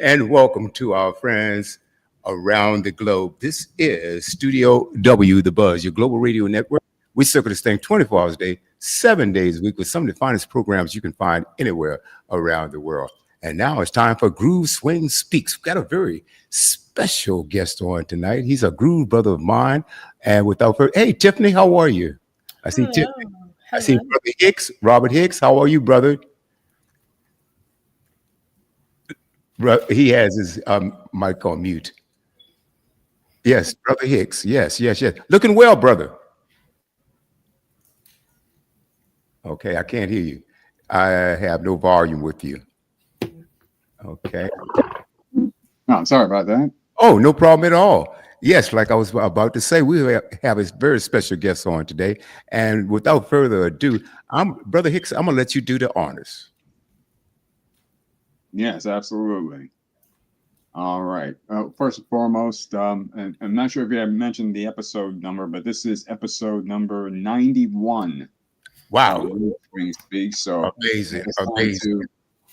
And welcome to our friends around the globe. This is Studio W, The Buzz, your global radio network. We circle this thing 24 hours a day, 7 days a week, with some of the finest programs you can find anywhere around the world. And now it's time for Groove Swing Speaks. We've got a very special guest on tonight. He's a groove brother of mine. And without further, hey, Tiffany, how are you? I see Hello. Tiffany. I see Hello. Brother Hicks, Robert Hicks. How are you, brother? He has his mic on mute. Yes, Brother Hicks. Yes, yes, yes. Looking well, brother. Okay, I can't hear you. I have no volume with you. Okay. Oh, sorry about that. Oh, no problem at all. Yes, like I was about to say, we have a very special guest on today. And without further ado, Brother Hicks, I'm gonna let you do the honors. Yes, absolutely. All right. First and foremost, and I'm not sure if you have mentioned the episode number, but this is episode number 91 Wow. of Groove Swing Speak. So Amazing. just Amazing.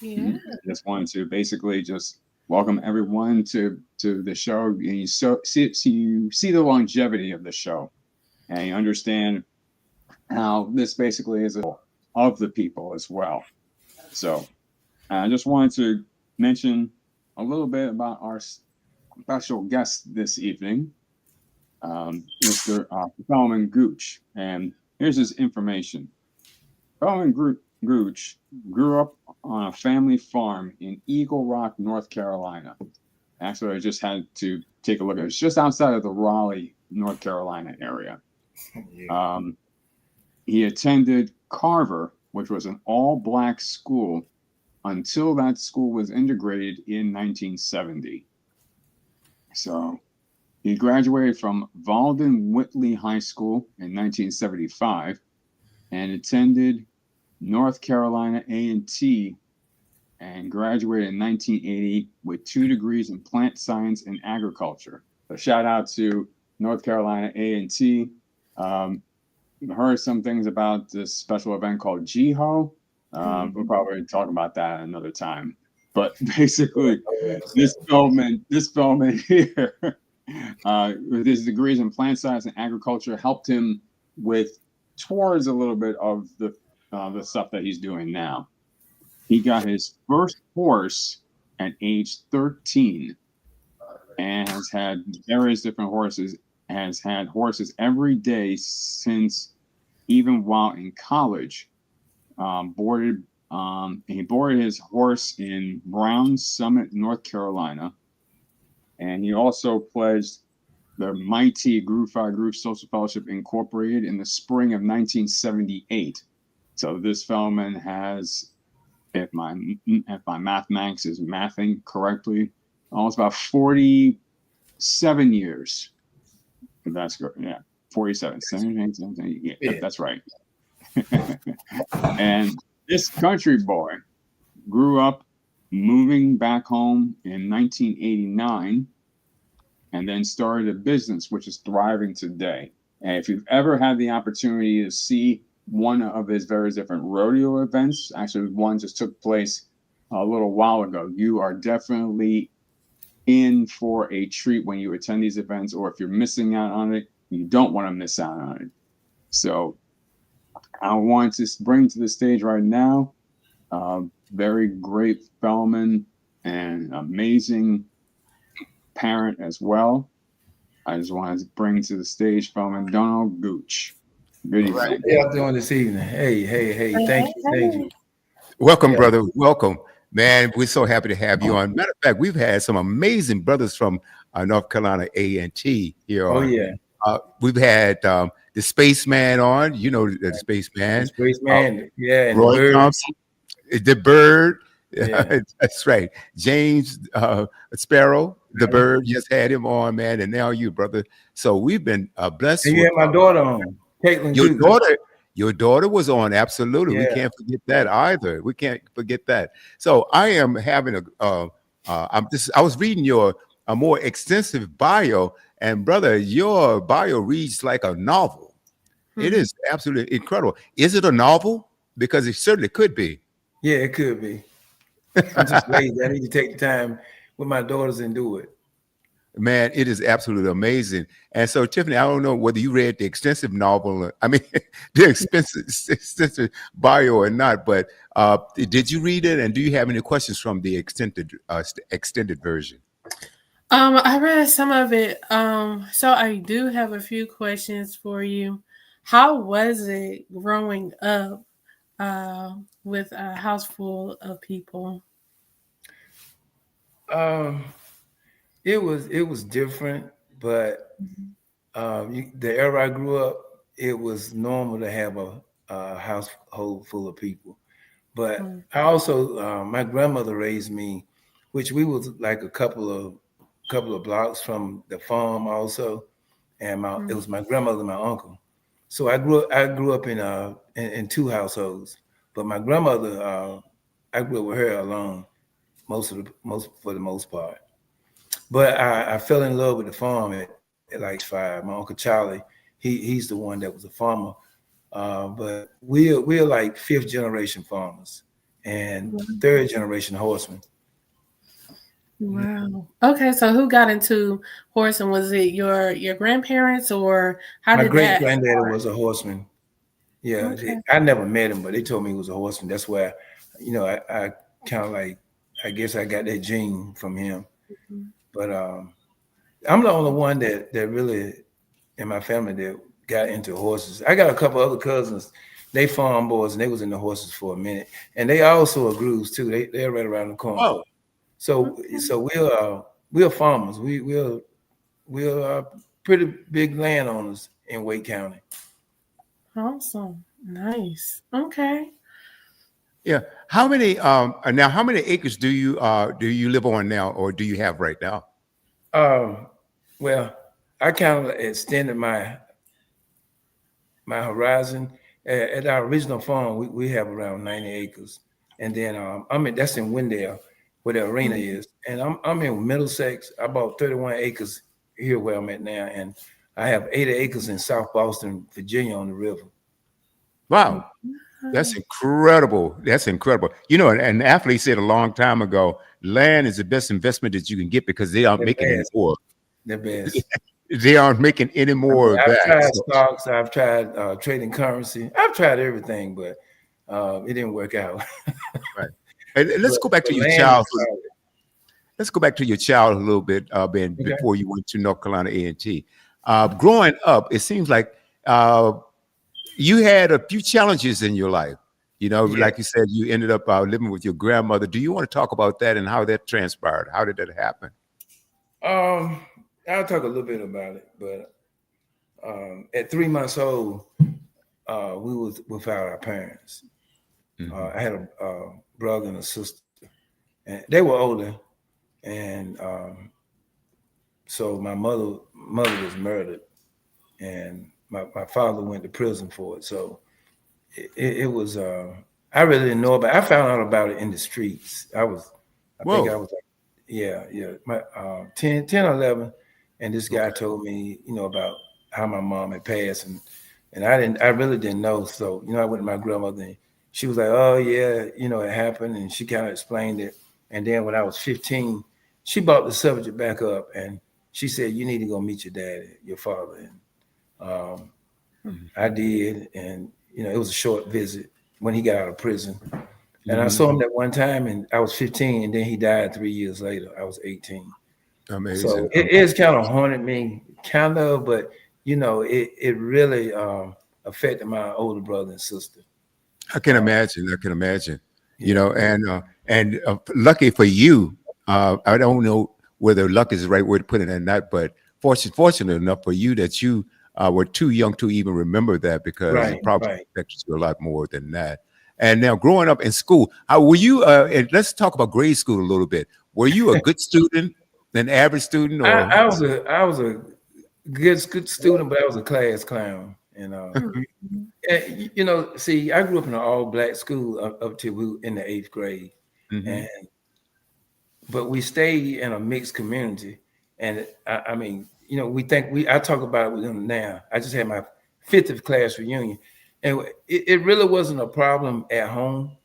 Yeah. wanted to basically just welcome everyone to the show. And you see the longevity of the show, and you understand how this basically is of the people as well. So I just wanted to mention a little bit about our special guest this evening, Mr. Thelman Gooch. And here's his information. Thelman Gooch grew up on a family farm in Eagle Rock, North Carolina. Actually, I just had to take a look at it. It's just outside of the Raleigh, North Carolina area. He attended Carver, which was an all-black school until that school was integrated in 1970. So he graduated from Valden Whitley High School in 1975 and attended North Carolina A&T and graduated in 1980 with 2 degrees in plant science and agriculture. So shout out to North Carolina A&T. Heard some things about this special event called GHO. We'll probably talk about that another time. But basically, this Feldman here, with his degrees in plant science and agriculture, helped him towards a little bit of the stuff that he's doing now. He got his first horse at age 13, and has had various different horses. Has had horses every day since, even while in college. He boarded his horse in Brown Summit, North Carolina, and he also pledged the Mighty Groove Social Fellowship Incorporated in the spring of 1978. So this Feldman has, if my mathematics is mathing correctly, almost about 47 years. That's good. Yeah, 47. 17, yeah, that's right. And this country boy grew up moving back home in 1989 and then started a business which is thriving today. And if you've ever had the opportunity to see one of his various different rodeo events, actually one just took place a little while ago, you are definitely in for a treat when you attend these events, or if you're missing out on it, you don't want to miss out on it. So I want to bring to the stage right now very great Feldman and amazing parent as well. I just wanted to bring to the stage Feldman Donald Gooch. Good evening. How y'all doing this evening? Hey. Thank you. Welcome, brother. Welcome. Man, we're so happy to have you on. Matter of fact, we've had some amazing brothers from North Carolina A&T here on. Oh, yeah. We've had the Spaceman on, the Spaceman. Spaceman, yeah. And Roy Thompson, the Bird. Yeah. That's right. James Sparrow, the Bird, just had him on, man. And now you, brother. So we've been blessed. And you had my daughter on, Caitlin. Your daughter was on. Absolutely. Yeah. We can't forget that either. We can't forget that. So I am having I was reading your a more extensive bio, and brother, your bio reads like a novel. It is absolutely incredible. Is it a novel? Because it certainly could be. Yeah, it could be. I'm just lazy. I need to take the time with my daughters and do it. Man, it is absolutely amazing. And so, Tiffany, I don't know whether you read the extensive novel, I mean, the extensive bio or not, but did you read it? And do you have any questions from the extended version? I read some of it. So I do have a few questions for you. How was it growing up with a house full of people? It was different, but the era I grew up, it was normal to have a household full of people. But I also, my grandmother raised me, which we was like a couple of blocks from the farm also, and it was my grandmother and my uncle. So I grew up in two households, but my grandmother, I grew up with her alone for the most part. But I fell in love with the farm at like 5. My Uncle Charlie, he's the one that was a farmer. But we're like 5th generation farmers and 3rd generation horsemen. Wow. Okay, so who got into horsing? Was it your grandparents, or how My did great that granddaddy start? was a horseman. Yeah, Okay. I never met him, but they told me he was a horseman. That's why, I kind of like, I guess I got that gene from him. But I'm the only one that really in my family that got into horses. I got a couple other cousins. They farm boys and they was into horses for a minute, and they also are grooves too. They're right around the corner. Oh, So we're farmers. We're pretty big landowners in Wake County. Awesome. Nice. Okay. yeah. How many how many acres do you live on now, or do you have right now? Well, I kind of extended my horizon. At our original farm, we have around 90 acres, and then that's in Wendell, where the arena is, and I'm in Middlesex. I bought 31 acres here where I'm at now, and I have 80 acres in South Boston, Virginia, on the river. Wow. That's incredible. That's incredible. An athlete said a long time ago, land is the best investment that you can get because they aren't making any more. The best. They aren't making any more of I've that. tried So- stocks. I've tried trading currency. I've tried everything, but it didn't work out. Right. And let's But go back to the your land is childhood. solid. Let's go back to your childhood a little bit, Ben, Okay. before you went to North Carolina A&T. Growing up, it seems like you had a few challenges in your life. Yeah. Like you said, you ended up living with your grandmother. Do you want to talk about that and how that transpired? How did that happen? I'll talk a little bit about it, but at 3 months old, we was without our parents. I had a brother and a sister, and they were older, and so my mother was murdered, and my father went to prison for it. So it was I really didn't know about it. I found out about it in the streets. I think I was like, yeah, my 10 or 11, and this guy told me, about how my mom had passed, and I really didn't know. So, I went to my grandmother, and she was like, oh yeah, it happened, and she kind of explained it. And then when I was 15, she brought the subject back up, and she said, you need to go meet your daddy, your father. And I did, and it was a short visit when he got out of prison. And I saw him that one time, and I was 15, and then he died 3 years later. I was 18. Amazing. So it's kind of haunted me, but it really affected my older brother and sister. I can imagine. And lucky for you, I don't know whether luck is the right word to put it or not, but fortunate enough for you that you were too young to even remember that, because it probably affected you a lot more than that. And now, growing up in school, how were you? And let's talk about grade school a little bit. Were you a good student, an average student, or I was a good student, but I was a class clown. And see, I grew up in an all-black school up till we were in the 8th grade, but we stayed in a mixed community. And I mean, I talk about it with them now. I just had my 50th class reunion, and it really wasn't a problem at home,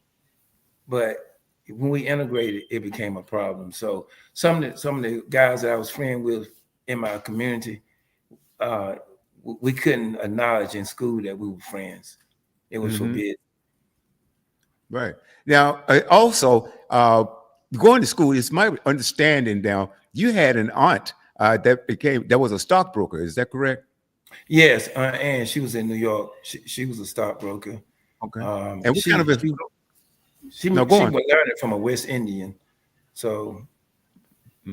but when we integrated, it became a problem. So some of the guys that I was friends with in my community, we couldn't acknowledge in school that we were friends. It was forbidden. Right. Now, also, going to school, it's my understanding now, you had an aunt that was a stockbroker. Is that correct? Yes, and she was in New York. She was a stockbroker. Okay. And what kind of a she No, was go on. learning from a West Indian. So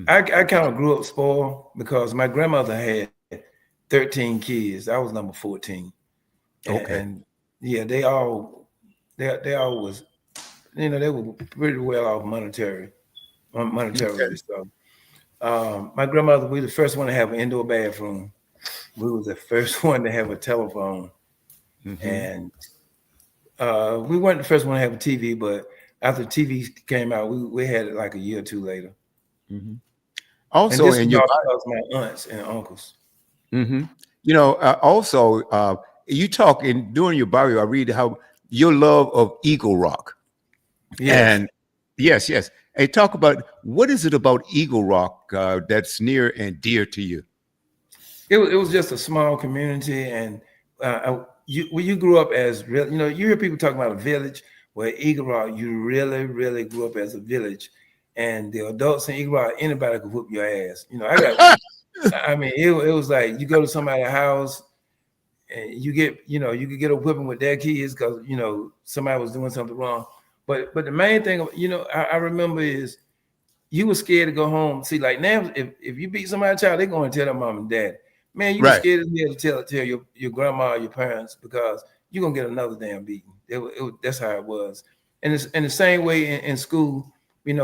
I kind of grew up spoiled because my grandmother had 13 kids. I was number 14. Okay. And yeah, they all was, they were pretty well off monetarily. So my grandmother, we were the first one to have an indoor bathroom. We was the first one to have a telephone. And we weren't the first one to have a TV, but after TV came out, we had it like a year or two later. Also, and this in was your all because my aunts and uncles. also, you talk during your bio, I read how your love of Eagle Rock. Yes. And yes. And talk about what is it about Eagle Rock that's near and dear to you? It was just a small community, and when you grew up as real, you hear people talking about a village. Where Eagle Rock, you really, really grew up as a village, and the adults in Eagle Rock, anybody could whoop your ass. I mean, it was like you go to somebody's house, and you could get a whipping with their kids because somebody was doing something wrong. But the main thing, I remember is you were scared to go home. See, like now, if you beat somebody's child, they're going to tell their mom and dad. Man, you were scared as hell to tell your grandma or your parents because you're gonna get another damn beating. That's how it was. And it's in the same way in school, being,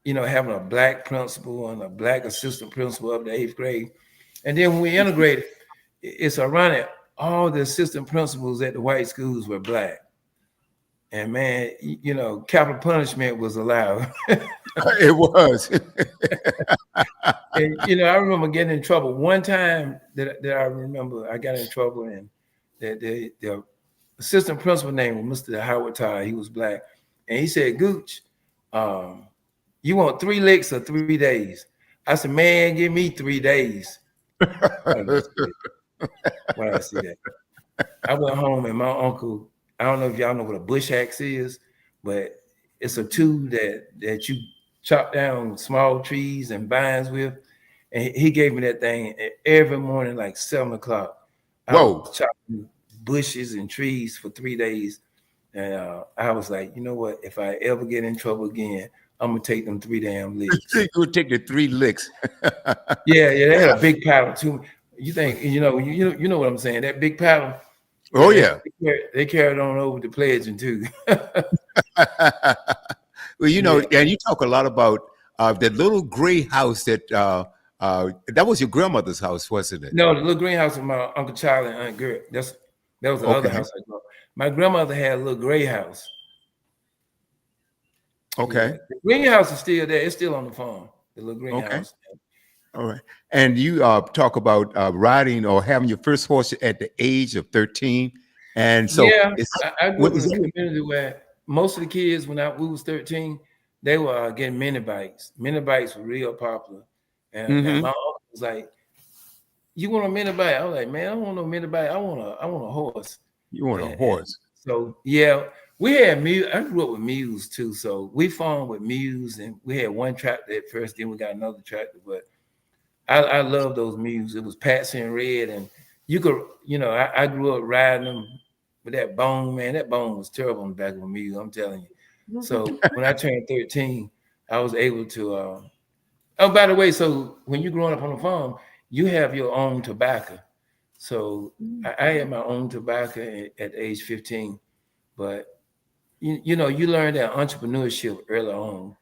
having a black principal and a black assistant principal up to 8th grade. And then when we integrated, it's ironic, all the assistant principals at the white schools were black. And man, capital punishment was allowed. It was. And I remember getting in trouble one time that I remember I got in trouble, and the assistant principal name was Mr. Howard Todd. He was black, and he said, "Gooch, you want 3 licks or 3 days?" I said, "Man, give me 3 days." When I see that, I went home, and my uncle, I don't know if y'all know what a bush axe is, but it's a tool that you chop down small trees and vines with. And he gave me that thing every morning, like 7 o'clock. I was chopping bushes and trees for 3 days. And I was like, you know what? If I ever get in trouble again, I'm gonna take them 3 damn licks. You would take the 3 licks. Yeah, they had a big paddle too. You think you know what I'm saying? That big paddle. Oh yeah. They carried on over to pledging too. Well, and you talk a lot about that little gray house that was your grandmother's house, wasn't it? No, the little greenhouse was my Uncle Charlie and Aunt Gert. That was the other house I grew up. My grandmother had a little gray house. Okay. Yeah. The greenhouse is still there. It's still on the farm. The little greenhouse. Okay. All right. And you talk about riding or having your first horse at the age of 13. And so I grew up in a community where most of the kids, when we was 13, they were getting mini bikes. Mini bikes were real popular. And my uncle was like, "You want a mini bike?" I was like, "Man, I don't want no mini bike. I want a horse." You want a horse? So yeah, we had mules. I grew up with mules too. So we farmed with mules, and we had one tractor at first. Then we got another tractor. But I love those mules. It was Patsy and Red, and you could, I grew up riding them with that bone. Man, that bone was terrible on the back of a mule. I'm telling you. So when I turned 13, I was able to. Oh, by the way, so when you're growing up on a farm, you have your own tobacco. So I had my own tobacco at age 15, but you learn that entrepreneurship early on.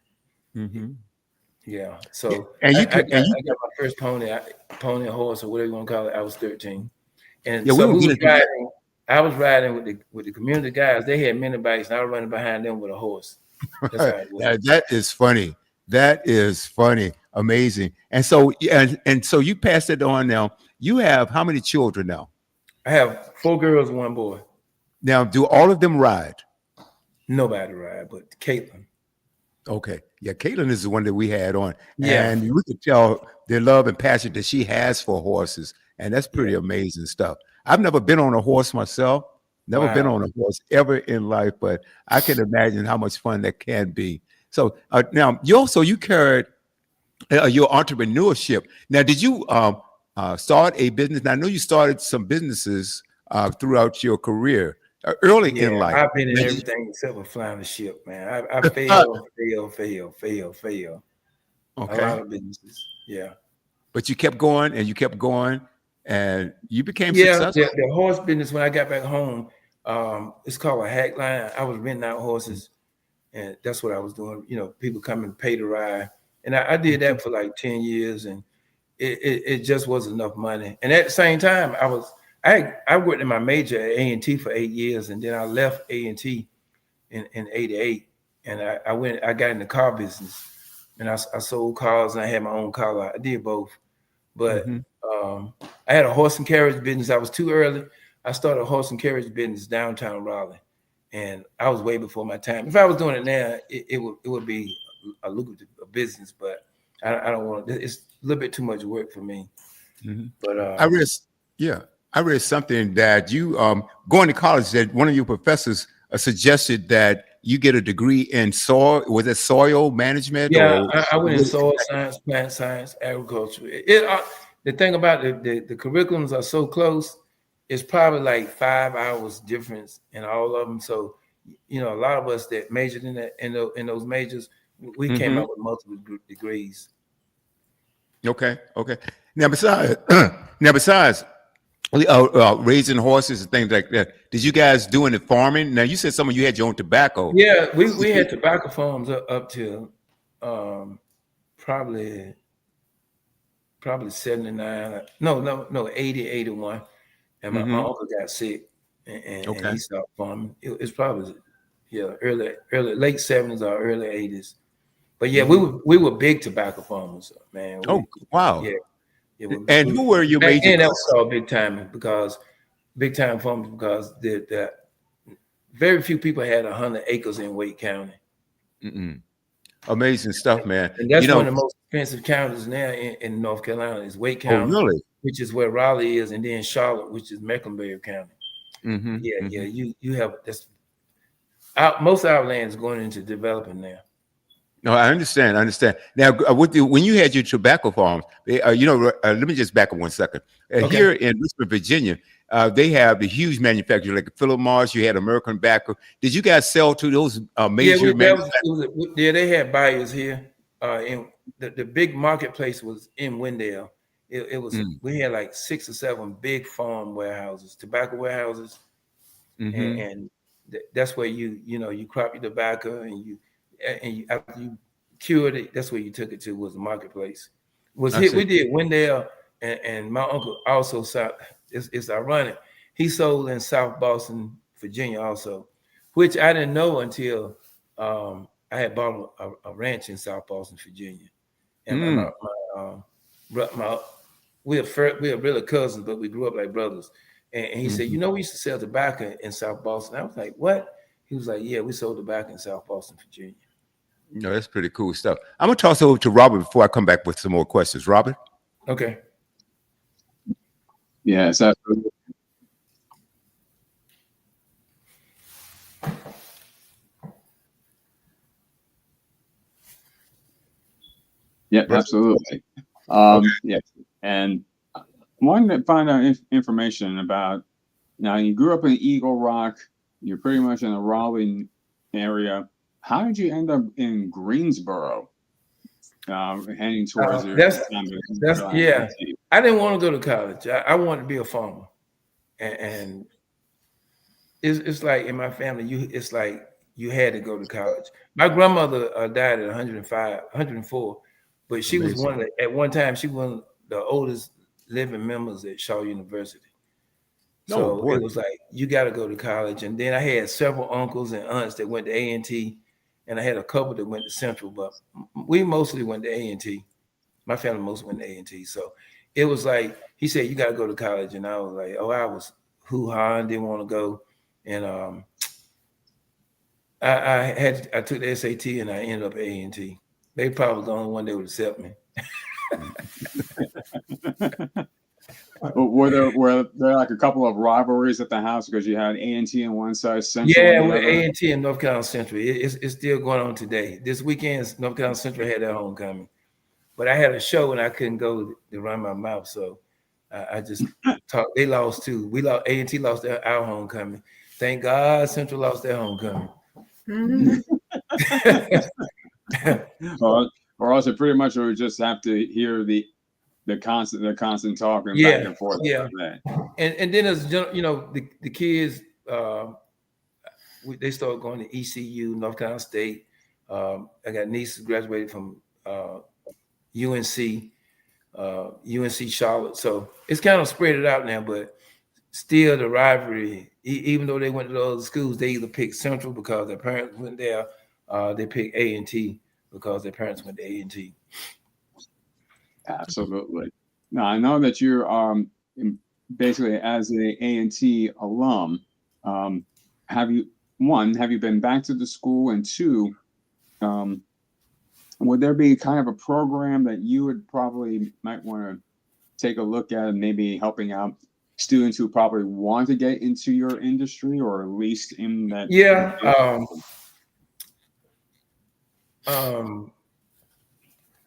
Yeah. So and I got my first pony horse, or whatever you want to call it. I was 13, and yeah, so I was riding with the community guys. They had mini bikes, and I was running behind them with a horse. That's how it was. That is funny. That is funny. Amazing. And so so you passed it on now. You have how many children now? I have 4 girls and 1 boy. Now, do all of them ride? nobody ride, but Caitlin. Okay. Yeah, Caitlin is the one that we had on. Yeah. And we could tell the love and passion that she has for horses. And that's pretty Yeah. amazing stuff. I've never been on a horse myself, never been Wow. on a horse ever in life, but I can imagine how much fun that can be. So now you carried your entrepreneurship. Now, did you start a business? Now, I know you started some businesses throughout your career early in Yeah, life. I've been in Now, did everything except for flying the ship, man. I you- failed. A lot okay. of businesses. Yeah. But you kept going and you kept going and you became Yeah, successful. the horse business, when I got back home, it's called a hack line. I was renting out horses, and that's what I was doing. You know, people come and pay to ride. And I did that for like 10 years, and it just wasn't enough money. And at the same time, I worked in my major at A&T for 8 years, and then I left A&T in 88. And I got in the car business, and I sold cars, and I had my own car lot. I did both. But Mhm. I had a horse and carriage business. I was too early. I started a horse and carriage business downtown Raleigh, and I was way before my time. If I was doing it now, it would be a lucrative business, but I don't want. It's a little bit too much work for me. Mhm. But I read something that you going to college that one of your professors suggested that you get a degree in soil. Was it soil management? yeah, Or I went in soil science, plant science, agriculture. The thing about the curriculums are so close. It's probably like 5 hours difference in all of them. So, you know, a lot of us that majored in that in those majors, we came Mhm. up with multiple degrees. Okay. Now besides raising horses and things like that, did you guys do any farming? Now you said some of you had your own tobacco. Yeah, we had tobacco farms up to um, probably 79. No, 80, 81. And my Hmm. uncle got sick, and Okay. he stopped farming. It's probably early late 70s or early 80s. But yeah, Hmm. we were big tobacco farmers, man. Oh, wow. Yeah, yeah. And who were your Back major then that was customers? called big time farmers because the very few people had 100 acres in Wake County, Amazing stuff, man. and that's one of the most expensive counties now in North Carolina is Wake Oh, County, really? which is where Raleigh is, and then Charlotte, which is Mecklenburg County. Hmm. Yeah. You have that's most of our land is going into developing now. No, I understand. Now, when you had your tobacco farms, let me just back up 1 second. Okay. Here in Richmond, Virginia, they have the huge manufacturers like Philip Morris. You had American Tobacco. Did you guys sell to those major manufacturers? They had buyers here. In the big marketplace was in Wendell. It was we had like 6 or 7 big farm warehouses, tobacco warehouses, and that's where you crop your tobacco and after you cured it, that's where you took it to was the marketplace. Was I hit see. we did Wendell, and my uncle also sold. It's ironic. He sold in South Boston, Virginia, also, which I didn't know until I had bought a ranch in South Boston, Virginia, and my we are really cousins, but we grew up like brothers. And he said, we used to sell tobacco in South Boston. I was like, what? He was like, yeah, we sold tobacco in South Boston, Virginia. No, that's pretty cool stuff. I'm gonna toss it over to Robert before I come back with some more questions. Robert? Okay. Yes, absolutely. Yeah, absolutely. Yes, and I wanted to find out information about. Now, you grew up in Eagle Rock. You're pretty much in the Raleigh area. How did you end up in Greensboro, heading towards your? That's yeah. I didn't want to go to college. I wanted to be a farmer, and it's like in my family, it's like you had to go to college. My grandmother died at 105, 104, but she was Amazing. at one time she was one of the oldest living members at Shaw University. No, So boy. it was like you got to go to college, and then I had several uncles and aunts that went to A&T, and I had a couple that went to Central, but we mostly went to A&T. My family mostly went to A&T. So it was like he said, "You got to go to college," and I was like, "Oh, I was hoo-ha and didn't want to go." And I took the SAT and I ended up at A&T. They probably the only one that would accept me. Were there like a couple of rivalries at the house because you had A&T on one side, Central Yeah, on the with other? A&T and North Carolina Central, it's still going on today. This weekend, North Carolina Central had their homecoming, but I had a show and I couldn't go to run my mouth, so I just talked. They lost too. We lost. A&T lost our homecoming. Thank God, Central lost their homecoming. Mhm. Or else it pretty much would just have to hear the constant talking Yeah, back and forth. yeah. And then as the kids, they started going to ECU, North Carolina State. I got nieces graduated from UNC, UNC Charlotte. So it's kind of spread it out now, but still the rivalry. Even though they went to those schools, they either picked Central because their parents went there. They picked A&T because their parents went to A&T. Absolutely. Now I know that you're basically as a A&T alum. Have you been back to the school, and two, would there be kind of a program that you would probably might want to take a look at, and maybe helping out students who probably want to get into your industry, or at least in that? Yeah.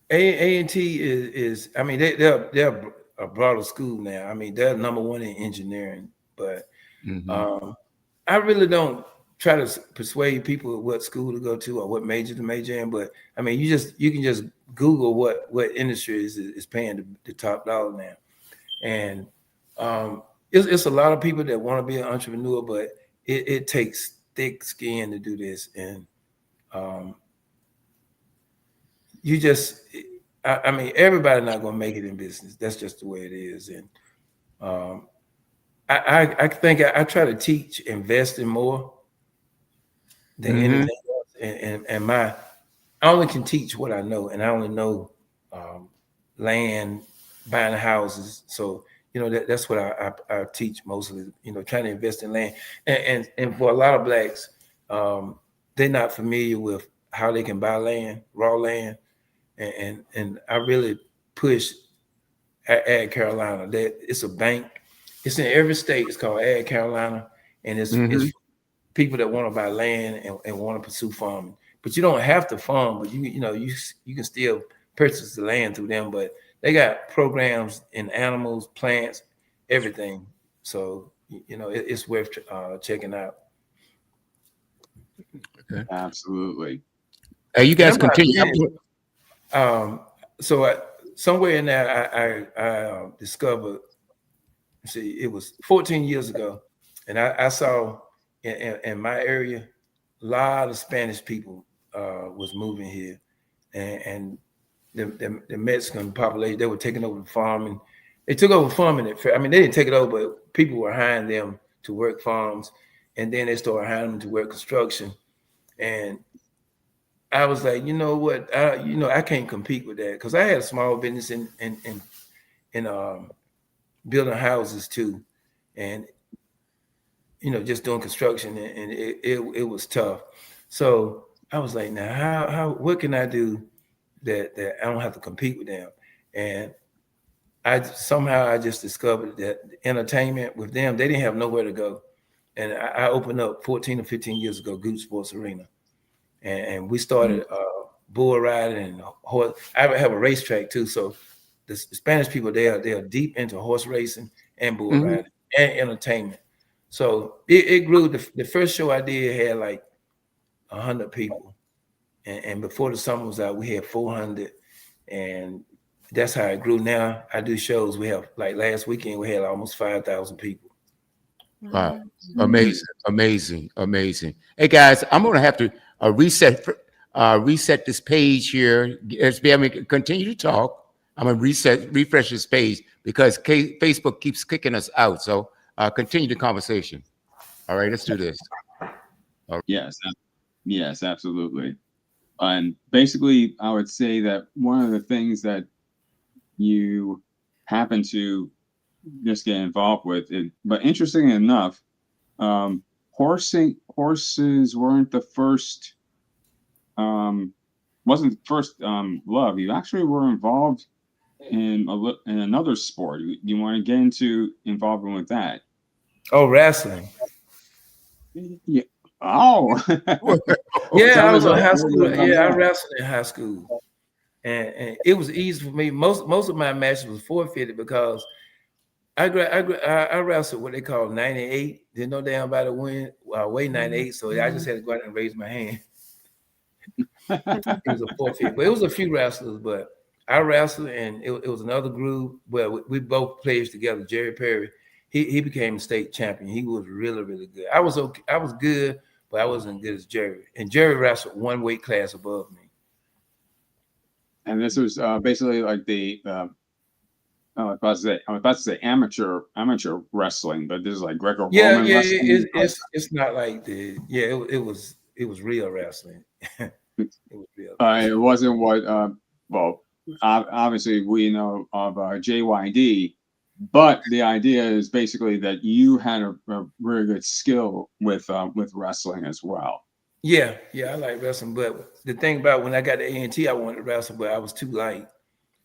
A&T is I mean they're a broader school now. I mean they're number one in engineering, but I really don't try to persuade people what school to go to or what major to major in. But I mean you can just Google what industry is paying the top dollar now, and it's a lot of people that want to be an entrepreneur, but it takes thick skin to do this, and you just, I mean, everybody's not going to make it in business. That's just the way it is. And I think I try to teach investing more than anything else. And I only can teach what I know, and I only know land, buying houses. So, that's what I teach mostly, trying to invest in land. And for a lot of blacks, they're not familiar with how they can buy land, raw land. And I really push Ag Carolina. That it's a bank. It's in every state. It's called Ag Carolina, and it's people that want to buy land and want to pursue farming. But you don't have to farm, but you can still purchase the land through them. But they got programs in animals, plants, everything. So it's worth checking out. Okay. Absolutely. Hey, you guys continue. So somewhere in there, I discovered. See, it was 14 years ago, and I saw in my area a lot of Spanish people was moving here, and the Mexican population, they were taking over the farming. They took over farming at first. I mean, they didn't take it over, but people were hiring them to work farms, and then they started hiring them to work construction, and I was like, you know what, I can't compete with that, because I had a small business in building houses too, and just doing construction, and it was tough. So I was like, now what can I do that I don't have to compete with them? And I just discovered that entertainment with them, they didn't have nowhere to go, and I opened up 14 or 15 years ago Goot Sports Arena. And we started bull riding and horse. I have a racetrack too. So the Spanish people, they are deep into horse racing and bull riding and entertainment. So it grew. The first show I did had like 100 people, and before the summer was out, we had 400, and that's how it grew. Now I do shows. We have, like last weekend, we had almost 5,000 people. Wow, amazing. Hey guys, I'm gonna have to reset this page here. SB, continue to talk. I'm gonna refresh this page because Facebook keeps kicking us out. So continue the conversation. All right, let's do this. Yes, absolutely. And basically, I would say that one of the things that you happen to just get involved with, but interestingly enough, horses weren't the first, wasn't the first love. You actually were involved in another sport. You want to get into involvement with that? Oh, wrestling. Yeah. Oh. Yeah, I was in Tell us high what school. was about Yeah, I that. wrestled in high school, and it was easy for me. Most of my matches was forfeited because I wrestled what they call 98. Didn't know damn about to win. Well, I weighed 98, so I just had to go out and raise my hand. It was a forfeit, but it was a few wrestlers. But I wrestled, and it was another group. Well, we both played together. Jerry Perry, he became state champion. He was really, really good. I was okay. I was good, but I wasn't good as Jerry. And Jerry wrestled one weight class above me. And this was basically like the I was about to say amateur wrestling, but this is like Greco-Roman Yeah. wrestling. It's not like the it was real wrestling. It was real. It wasn't what well, obviously we know of JYD, but the idea is basically that you had a really good skill with wrestling as well. Yeah, I like wrestling, but the thing about when I got to A&T, I wanted to wrestle, but I was too light.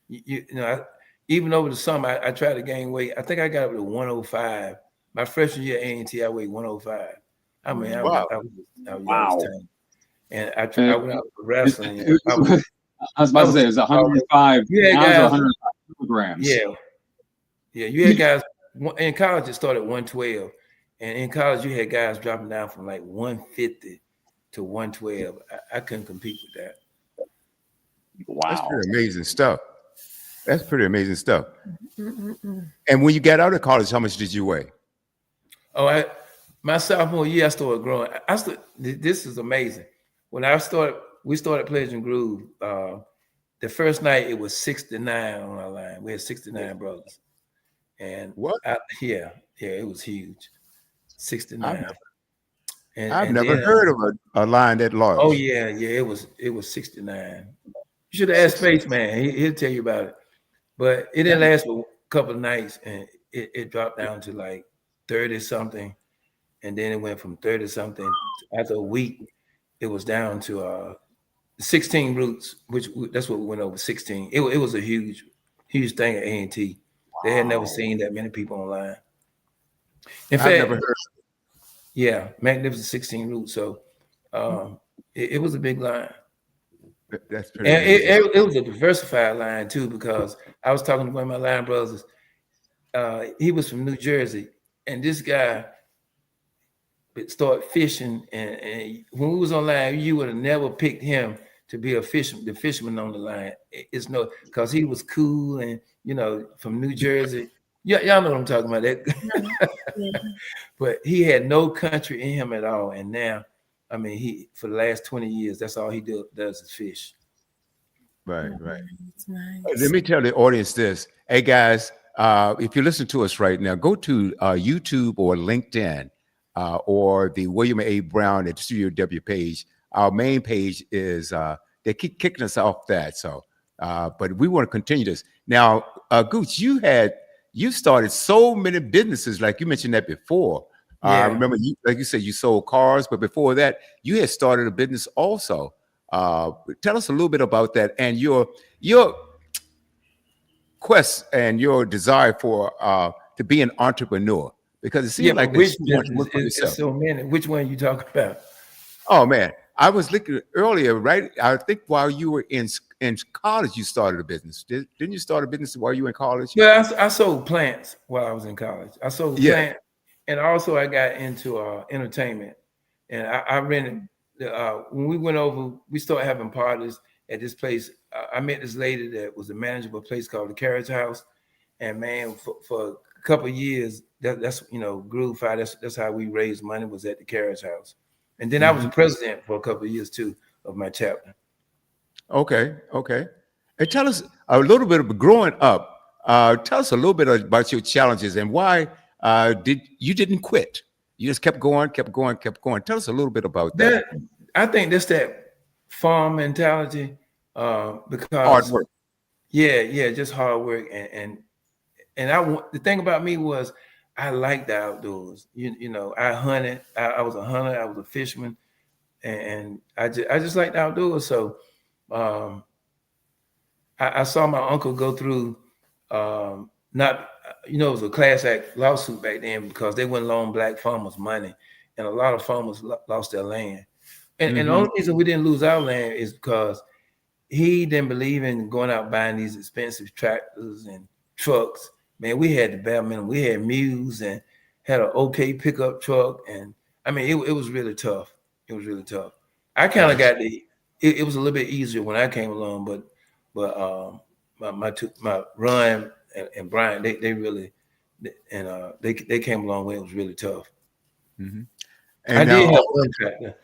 You know, even over the summer, I tried to gain weight. I think I got up to 105. My freshman year at A&T, I weighed 105. I mean, I Wow. was tiny. And I went out for wrestling. I was about to say it was 105 Yeah, pounds or guys. 105 kilograms. Yeah. You had guys in college. It started 112, and in college you had guys dropping down from like 150 to 112. I couldn't compete with that. That's Wow. pretty amazing stuff. That's pretty amazing stuff. Mm-mm-mm. And when you got out of college, how much did you weigh? Oh, my sophomore year, I started growing. This is amazing. When we started Pleasant Groove. The first night it was 69 on our line. We had 69 brothers, and What? it was huge, 69. I've never heard of a line that large. Oh yeah, it was 69. You should have asked Spaceman. He'll tell you about it. But it didn't last for a couple of nights, and it dropped down to like 30 something, and then it went from 30 something. After a week, it was down to 16 roots, which that's what we went over. 16. It was a huge thing at A&T. They had never seen that many people online. In fact, I've never heard. yeah, Magnificent 16 roots. So it was a big line. That's pretty And amazing. it was a diversified line too, because I was talking to one of my line brothers. He was from New Jersey, and this guy started fishing. And when we was on line, you would have never picked him to be the fisherman on the line. It's no, because he was cool and from New Jersey. Yeah, y'all know what I'm talking about. That, Yeah. but he had no country in him at all. And now, I mean, he for the last 20 years, that's all he does is fish. Right. That's nice. Let me tell the audience this. Hey, guys, if you listen to us right now, go to YouTube or LinkedIn or the William A. Brown at Studio W page. Our main page is, they keep kicking us off that. So, but we want to continue this. Now, Gooch, you started so many businesses, like you mentioned that before. I remember, like you said, you sold cars, but before that, you had started a business also. Tell us a little bit about that and your quest and your desire for to be an entrepreneur, because it seems like there's so much work for yourself. So many. Which one you talking about? Oh man, I was looking earlier, right? I think while you were in college, you started a business. Didn't you start a business while you were in college? Well, I sold plants while I was in college. I sold plants, and also I got into entertainment, and I rented. When we went over, we started having parties at this place. I met this lady that was the manager of a place called the Carriage House, and man, for a couple of years, that's Groove 5. That's how we raised money, was at the Carriage House, and then I was the president for a couple of years too of my chapter. Okay. And tell us a little bit of growing up. Tell us a little bit about your challenges and why you didn't quit. You just kept going. Tell us a little bit about that. I think that's that farm mentality, because Hard work. Yeah, just hard work. And the thing about me was I like the outdoors. You know, I hunted. I was a hunter. I was a fisherman, and I just like the outdoors. So um, I saw my uncle go through not it was a class act lawsuit back then because they wouldn't loan black farmers money, and a lot of farmers lost their land. And the only reason we didn't lose our land is because he didn't believe in going out buying these expensive tractors and trucks. Man, we had the bare minimum. We had mules and had an okay pickup truck, and I mean, it was really tough. It was really tough. I kind of got it was a little bit easier when I came along, but my Ron and Brian, they really they came along when it was really tough. And I now, did have one tractor,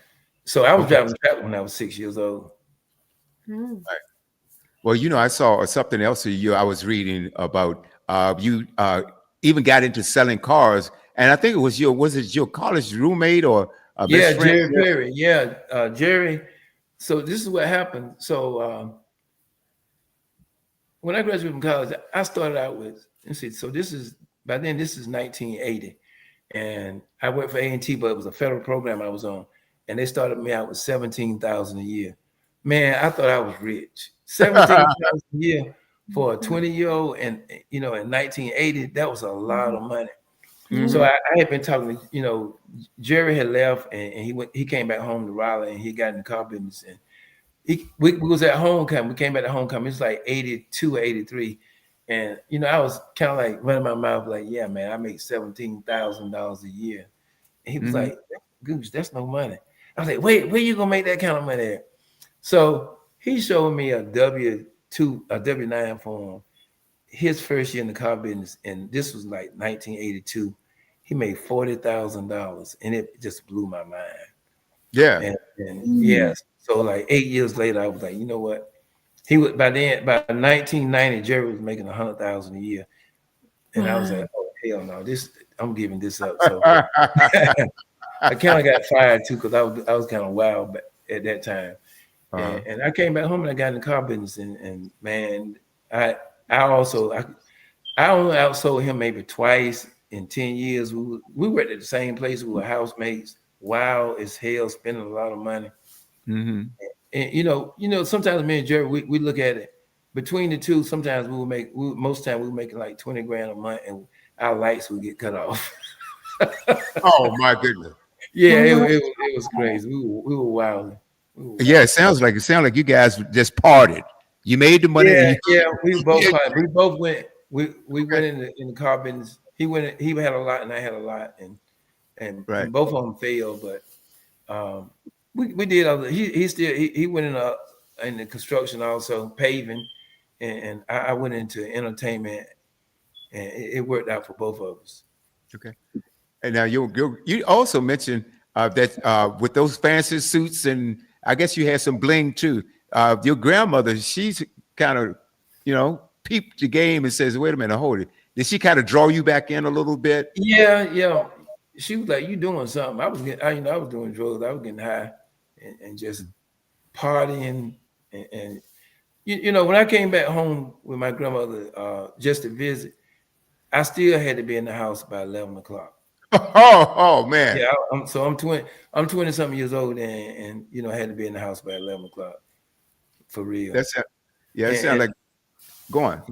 so I was driving a tractor when I was 6 years old. well, I saw something else of you. I was reading about you even got into selling cars, and I think was it your college roommate or a best friend? Jerry. Yeah, Jerry. So this is what happened. So when I graduated from college, I started out with, let's see, so this is 1980, and I worked for A&T, but it was a federal program I was on, and they started me out with $17,000 a year. Man, I thought I was rich. $17,000 a year for a 20-year-old, and in 1980, that was a lot of money. So I had been talking to, Jerry had left, and he came back home to Raleigh, and he got in the car business, and we was at homecoming. We came back to homecoming. It's like 82 or 83. And, I was kind of like running my mouth like, yeah, man, I make $17,000 a year. And he was like, Goose, that's no money. I was like, wait, where you going to make that kind of money at? So he showed me a W-9 form, his first year in the car business. And this was like 1982. He made $40,000, and it just blew my mind. Yeah. And yes. So like 8 years later, I was like, you know what? He was by 1990, Jerry was making $100,000 a year, and I was like, oh hell no, I'm giving this up. So I kind of got fired too because I was kind of wild at that time, and I came back home and I got in the car business, and man, I only outsold him maybe twice in 10 years. We worked at the same place. We were housemates. Wild as hell, spending a lot of money. And sometimes me and Jerry, we look at it between the two. Sometimes most time we were making like 20 grand a month, and our lights would get cut off. Oh my goodness. Yeah, it was crazy. We were wild. Yeah, it sounds like you guys just parted. You made the money. Yeah, we both parted. We both went. We went in the car business. He had a lot, and I had a lot, and both of them failed, but. We did other. He went in the construction also, paving, and I went into entertainment, and it worked out for both of us. Okay. And now you also mentioned that with those fancy suits, and I guess you had some bling too. Your grandmother, she's kind of peeped the game and says, "Wait a minute, hold it." Did she kind of draw you back in a little bit? Yeah. She was like, "You doing something?" I was doing drugs. I was getting high. And just partying, and when I came back home with my grandmother just to visit, I still had to be in the house by 11 o'clock. Oh man! Yeah, I'm 20 something years old, and I had to be in the house by 11 o'clock for real. It sounds like go on.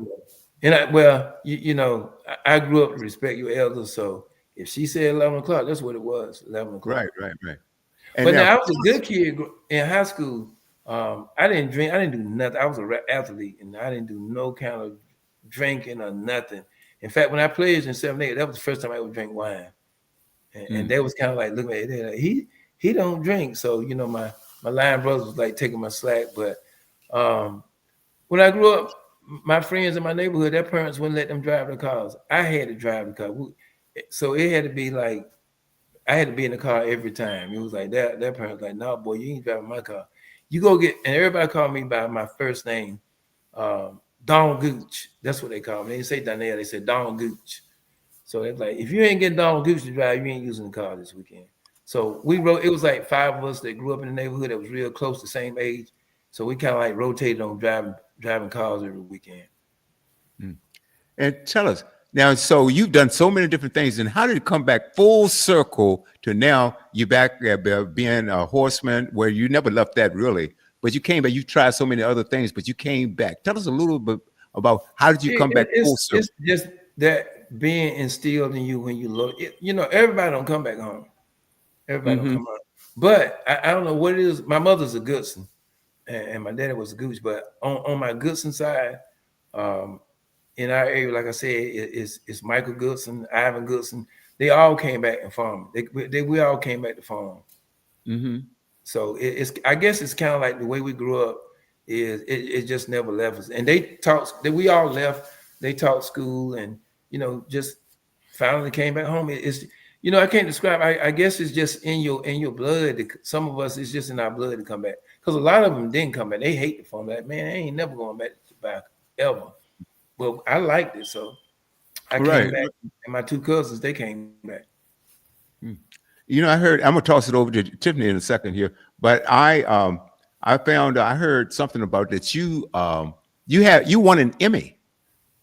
And I grew up to respect your elders, so if she said 11 o'clock, that's what it was. 11 o'clock. Right. And but now I was a good kid in high school. I didn't drink. I didn't do nothing. I was an athlete, and I didn't do no kind of drinking or nothing. In fact, when I played in 7th, 8th, that was the first time I would drink wine. And they was kind of like looking at it. Like, he don't drink. So, my line brothers was like taking my slack. But when I grew up, my friends in my neighborhood, their parents wouldn't let them drive their cars. I had to drive the car. So it had to be like, I had to be in the car every time. It was like their parents like, no, boy, you ain't driving my car. You go get, and everybody called me by my first name, Don Gooch. That's what they call me. They didn't say Donnell, they said Don Gooch. So it's like, if you ain't getting Don Gooch to drive, you ain't using the car this weekend. So it was like 5 of us that grew up in the neighborhood that was real close, the same age. So we kind of like rotated on driving cars every weekend. And tell us, Now, so you've done so many different things, and how did it come back full circle to now you're back being a horseman, where you never left that really, but you came back. You tried so many other things, but you came back. Tell us a little bit about how did you come back full circle? It's just that being instilled in you when you look. You know, everybody don't come back home. Everybody don't come home. But I don't know what it is. My mother's a Goodson, and my daddy was a Gooch. But on my Goodson side, in our area, like I said, it's Michael Goodson, Ivan Goodson. They all came back and farmed. We all came back to farm. So it's I guess it's kind of like the way we grew up. It just never left us. And we all left. They taught school, and just finally came back home. It's I can't describe. I guess it's just in your blood. Some of us, it's just in our blood to come back. Because a lot of them didn't come back. They hate the farm. Like, man, I ain't never going back ever. Well, I liked it, so I came back. And my two cousins, they came back. I heard. I'm gonna toss it over to Tiffany in a second here, but I heard something about that you won an Emmy.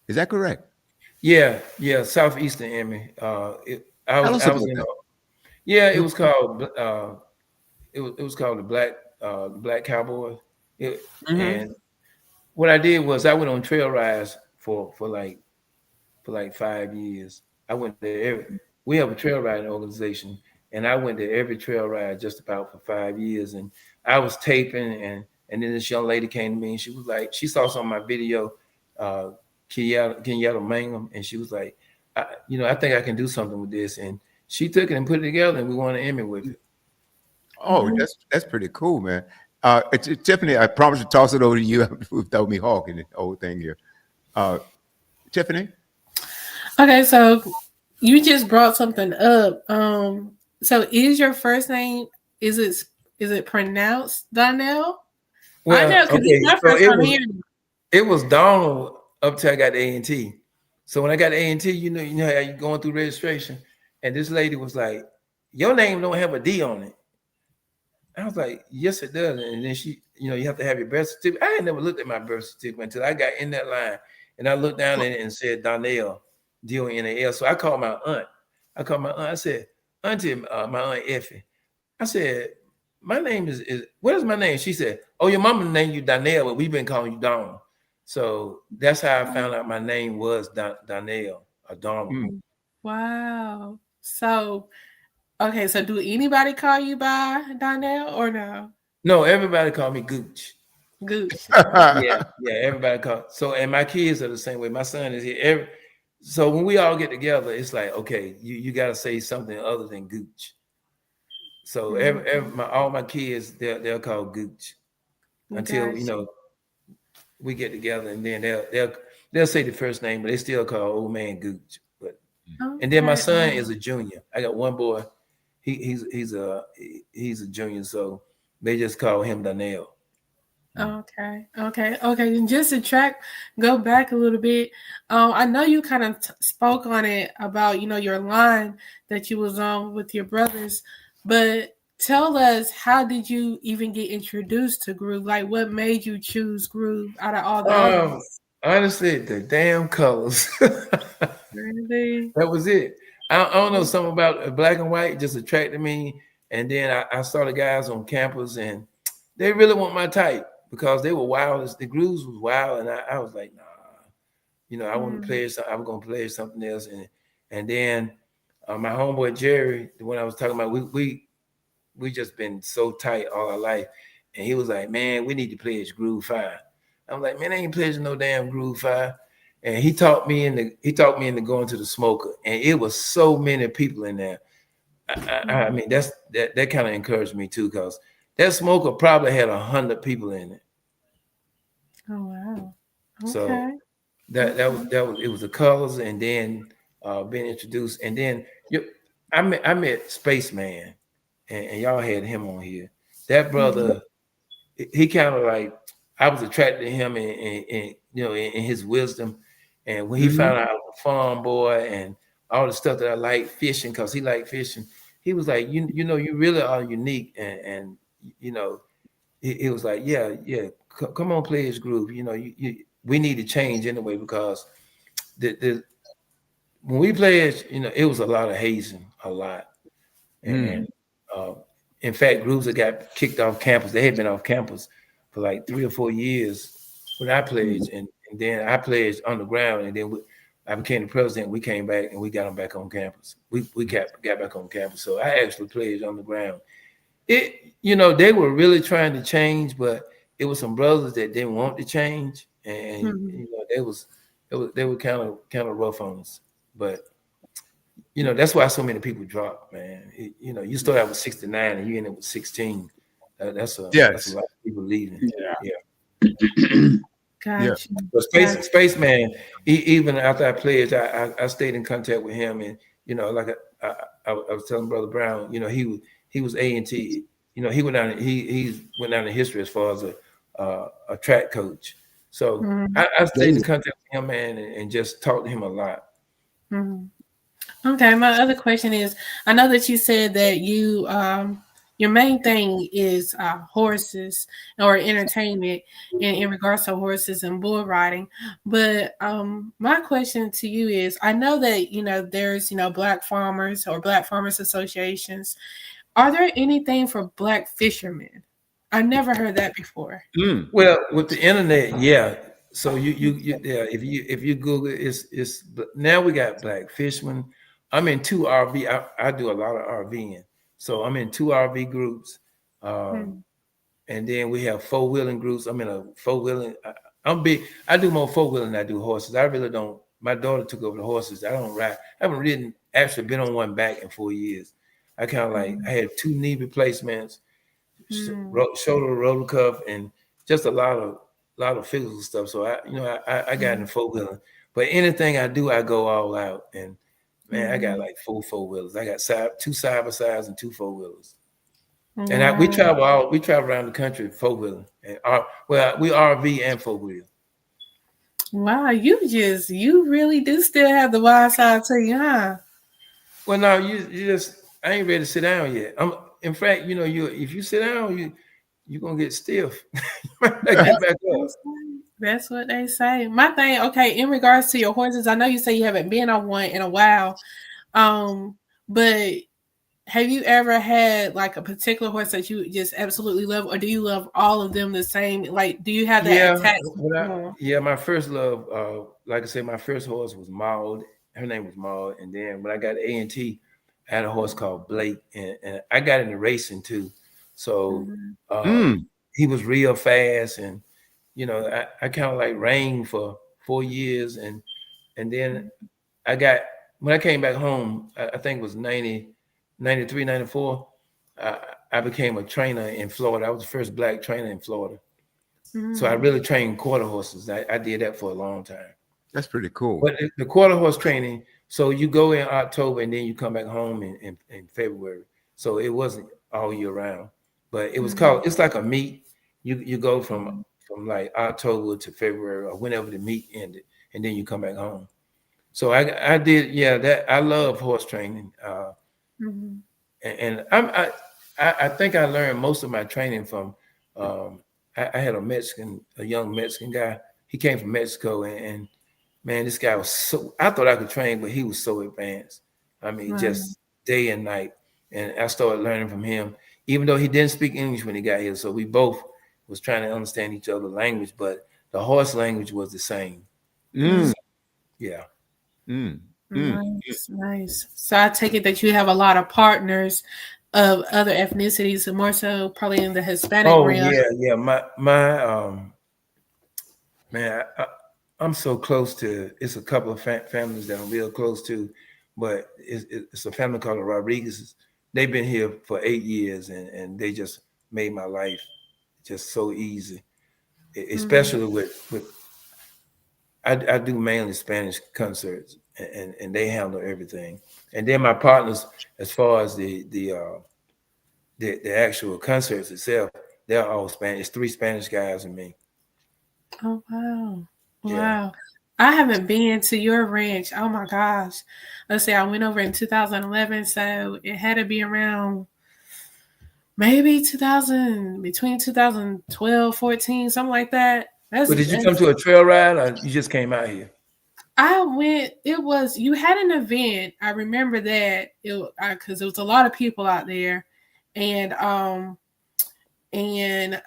Is that correct? Yeah, Southeastern Emmy. It was called the Black Cowboy. And what I did was I went on trail rides for like 5 years. I went there. We have a trail riding organization, and I went to every trail ride just about for 5 years. And I was taping, and then this young lady came to me, and she was like, she saw some of my video, Kenyatta Mangum, and she was like, I think I can do something with this. And she took it and put it together, and we won an Emmy with it. Oh, that's pretty cool, man. Tiffany, I promise to toss it over to you without me hawking the whole thing here. Tiffany? Okay, so you just brought something up. So is your first name, is it pronounced Donnell? Well, I know, because it was Donald up till I got the A&T. So when I got the A&T, you know how you going through registration, and this lady was like, your name don't have a D on it. I was like, yes, it does. And then she, you have to have your birth certificate. I ain't never looked at my birth certificate until I got in that line, and I looked down at it and said Donnell, D-O-N-A-L. So I called my aunt. I said, Auntie, my Aunt Effie. I said, my name is what is my name? She said, oh, your mama named you Donnell, but we've been calling you Donald. So that's how I found out my name was Donnell or Donald. Wow. So, okay, so do anybody call you by Donnell or no? No, everybody call me Gooch. Gooch. yeah, everybody call. So, and my kids are the same way. My son is here. So when we all get together, it's like, okay, you got to say something other than Gooch. So all my kids, they'll call Gooch until we get together, and then they'll say the first name, but they still call old man Gooch. But and then my son is a junior. I got one boy. He's a junior, so they just call him Donnell. Okay. And just to go back a little bit, I know you kind of spoke on it about, your line that you was on with your brothers, but tell us, how did you even get introduced to Groove? Like, what made you choose Groove out of all the others? Honestly, the damn colors. Really? That was it. I don't know, something about black and white just attracted me. And then I saw the guys on campus, and they really weren't my type, because they were wild. The grooves was wild, and I was like, nah, I want to play something. I'm gonna play something else. And then my homeboy Jerry, the one I was talking about, we just been so tight all our life, and he was like, man, we need to pledge Groove 5. I'm like, man, I ain't pledging no damn Groove 5. And he talked me into going to the Smoker, and it was so many people in there. I mean, that kind of encouraged me too, because that Smoker probably had 100 people in it. Oh wow! Okay. So it was the colors, and then being introduced, and then I met Spaceman, and y'all had him on here. That brother, he kind of like, I was attracted to him, and in his wisdom, and when he found out I was a farm boy and all the stuff that I like, fishing, because he liked fishing, he was like, you really are unique, and he was like, yeah, come on, play his groove. We need to change anyway, because the when we played, it was a lot of hazing, a lot. And uh, in fact, groups that got kicked off campus, they had been off campus for like 3 or 4 years when I pledged, and then I pledged underground, and then I became the president. We came back and we got them back on campus. We got back on campus. So I actually pledged underground. They were really trying to change, but it was some brothers that didn't want to change, and they were kind of rough on us. But that's why so many people drop, man. You start out with 69 and you end up with 16. That's a lot of people leaving. Yeah. Gotcha. But Spaceman, even after I pledged, I stayed in contact with him, and like I was telling Brother Brown, he was A&T. He went down. He went down in history as far as a track coach. So I stayed in contact with him, man, and just talked to him a lot. Okay, my other question is, I know that you said that you your main thing is horses or entertainment in regards to horses and bull riding. But my question to you is, I know that there's black farmers or black farmers associations. Are there anything for black fishermen? I never heard that before. Well, with the internet, yeah. So if you Google it's now we got black fishermen. I'm in 2 RV. I do a lot of RVing, so I'm in 2 RV groups, and then we have 4-wheeling groups. I'm in a 4-wheeling. I'm big. I do more 4-wheeling than I do horses. I really don't. My daughter took over the horses. I don't ride. I haven't actually been on one back in 4 years. I kind of I had 2 knee replacements, shoulder roller cuff, and just a lot of physical stuff. So I got in 4-wheeling. But anything I do, I go all out. And man, I got like 4 4-wheelers. I got 2 side-by-sides and 2 4-wheelers. And we travel around the country 4-wheeling. And we RV and 4-wheel. Wow, you really do still have the wild side to you, huh? Well, no, I ain't ready to sit down yet. In fact, if you sit down, you're gonna get stiff. Get back up. That's what they say. My thing, okay, in regards to your horses, I know you say you haven't been on one in a while. But have you ever had like a particular horse that you just absolutely love, or do you love all of them the same? Like, do you have that attachment? My first love, like I said, my first horse was Maud. Her name was Maud. And then when I got A&T, I had a horse called Blake, and I got into racing too. So he was real fast, and I kind of like reigned for 4 years, and then when I came back home, I think it was 90, 93, 94, I became a trainer in Florida. I was the first black trainer in Florida. So I really trained quarter horses. I did that for a long time. That's pretty cool. But the quarter horse training, so you go in October and then you come back home in February. So it wasn't all year round, but it was it's like a meet. You go from like October to February or whenever the meet ended, and then you come back home. So I did, that I love horse training. And I think I learned most of my training from I had a young Mexican guy. He came from Mexico, and man, this guy was I thought I could train, but he was so advanced. I mean, just day and night. And I started learning from him, even though he didn't speak English when he got here. So we both was trying to understand each other's language, but the horse language was the same. So, yeah. Nice. So I take it that you have a lot of partners of other ethnicities, more so probably in the Hispanic realm. Yeah. My man, I'm so close to. It's a couple of families that I'm real close to, but it's a family called the Rodriguez's. They've been here for 8 years, and they just made my life just so easy. Especially with I do mainly Spanish concerts, and they handle everything. And then my partners, as far as the actual concerts itself, they're all Spanish. It's 3 Spanish guys and me. Oh wow. Yeah. Wow. I haven't been to your ranch. Oh my gosh. Let's say I went over in 2011, so it had to be around maybe between 2012, 14, something like that. But did you come to a trail ride, or you just came out here? I went. It was you had an event. I remember that because there was a lot of people out there, and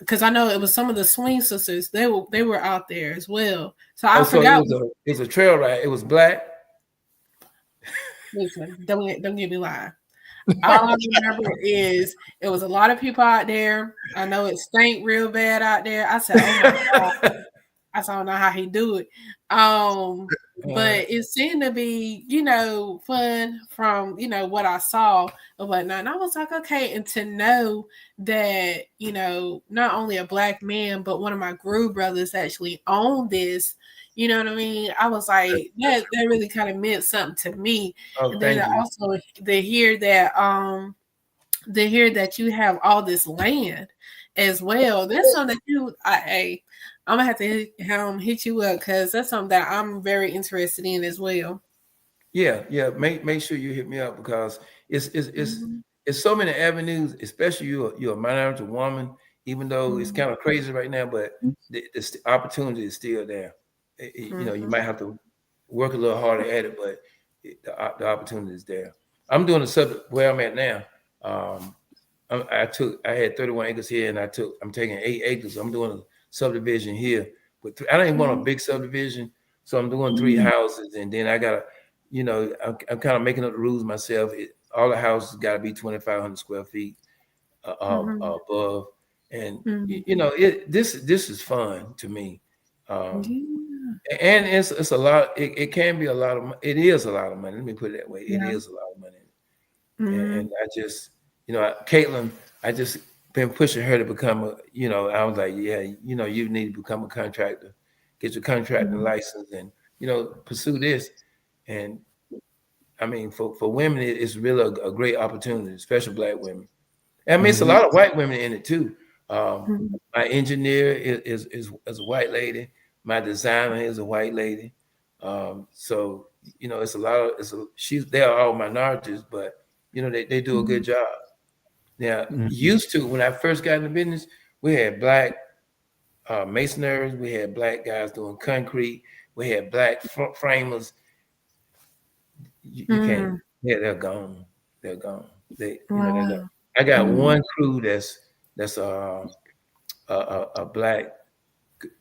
because I know it was some of the swing sisters. They were out there as well. So I So forgot. it was a trail ride. It was black. Listen, don't get me lying. All I remember is it was a lot of people out there. I know it stank real bad out there. I said, "Oh my god." I don't know how he do it. But it seemed to be, fun from, what I saw and whatnot. And I was like, okay. And to know that, not only a black man, but one of my groove brothers actually owned this, you know what I mean? I was like, that really kind of meant something to me. Oh, And then thank you. also to hear that you have all this land as well. That's something that I'm gonna have to hit you up because that's something that I'm very interested in as well. Yeah. Make sure you hit me up because it's so many avenues, especially you're a minority woman, even though it's kind of crazy right now, but the opportunity is still there. You might have to work a little harder at it, but the opportunity is there. I'm doing where I'm at now. I had 31 acres here, and I'm taking 8 acres. I'm doing a subdivision here, but I don't even want a big subdivision, so I'm doing 3 houses, and then I gotta, I'm kind of making up the rules myself. All the houses got to be 2,500 square feet above, and this is fun to me, and it's a lot. It can be a lot of. It is a lot of money. Let me put it that way. It is a lot of money, and I just. Caitlin, I just been pushing her to become I was like, yeah, you need to become a contractor, get your contracting license and, pursue this. And I mean, for women, it's really a great opportunity, especially Black women. I mean, it's a lot of white women in it too. My engineer is a white lady. My designer is a white lady. So, it's a lot of, they are all minorities, but, they do a good job. Now, used to, when I first got in the business, we had Black masoners, we had Black guys doing concrete, we had Black framers. You can't, they're gone. They're gone. They're gone. I got one crew that's a Black.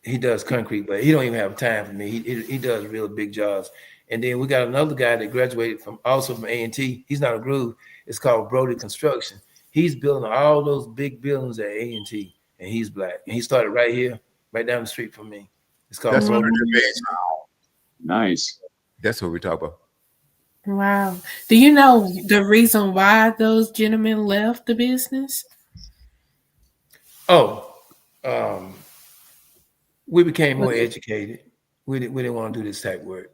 He does concrete, but he don't even have time for me. He does real big jobs. And then we got another guy that graduated from A&T. He's not a groove. It's called Brody Construction. He's building all those big buildings at A&T, and he's Black. And he started right here, right down the street from me. It's called Brody. Nice. That's what we talk about. Wow. Do you know the reason why those gentlemen left the business? Oh, we became more educated. We didn't want to do this type of work.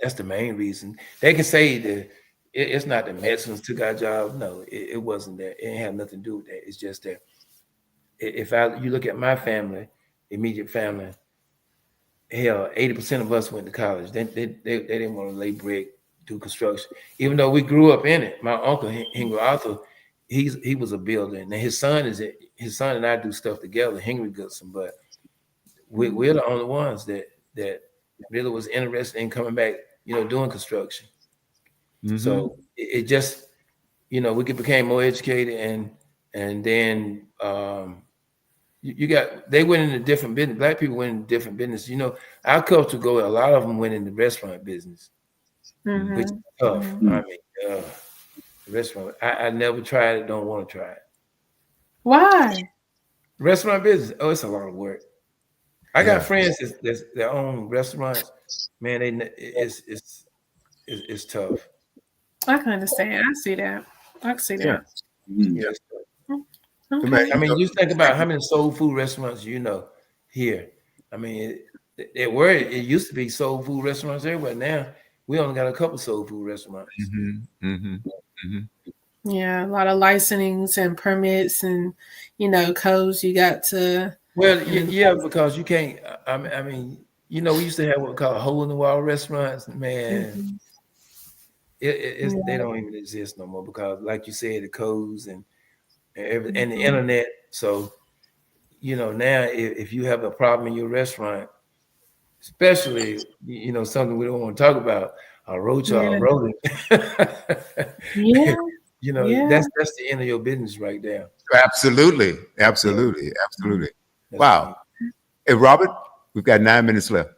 That's the main reason. They can say that it's not the Mexicans took our jobs. No, it wasn't that. It had nothing to do with that. It's just that if you look at my family, immediate family, hell, 80% of us went to college. They didn't want to lay brick, do construction, even though we grew up in it. My uncle Henry Arthur, he was a builder, and his son and I do stuff together, Henry Goodson. But we're the only ones that really was interested in coming back, doing construction. So it just, we became more educated, and then they went into different business. Black people went into different business. Our culture a lot of them went into restaurant business, which is tough. I mean, restaurant. I never tried it. Don't want to try it. Why? Restaurant business. Oh, it's a lot of work. I got friends that own restaurants. Man, it's tough. I can understand. I see that. Yeah. Okay. I mean, you think about how many soul food restaurants here. I mean, it used to be soul food restaurants everywhere. Now we only got a couple soul food restaurants. Yeah, a lot of licensings and permits and codes you got to. Well, yeah, because you can't. I mean, we used to have what we call hole in the wall restaurants. Man, they don't even exist no more because, like you said, the codes and the internet. So, now if you have a problem in your restaurant, especially something we don't want to talk about, a roach or a Yeah. rodent. Yeah. Yeah. That's the end of your business right there. Absolutely. Absolutely. Absolutely. That's Wow. Hey, Robert, we've got 9 minutes left.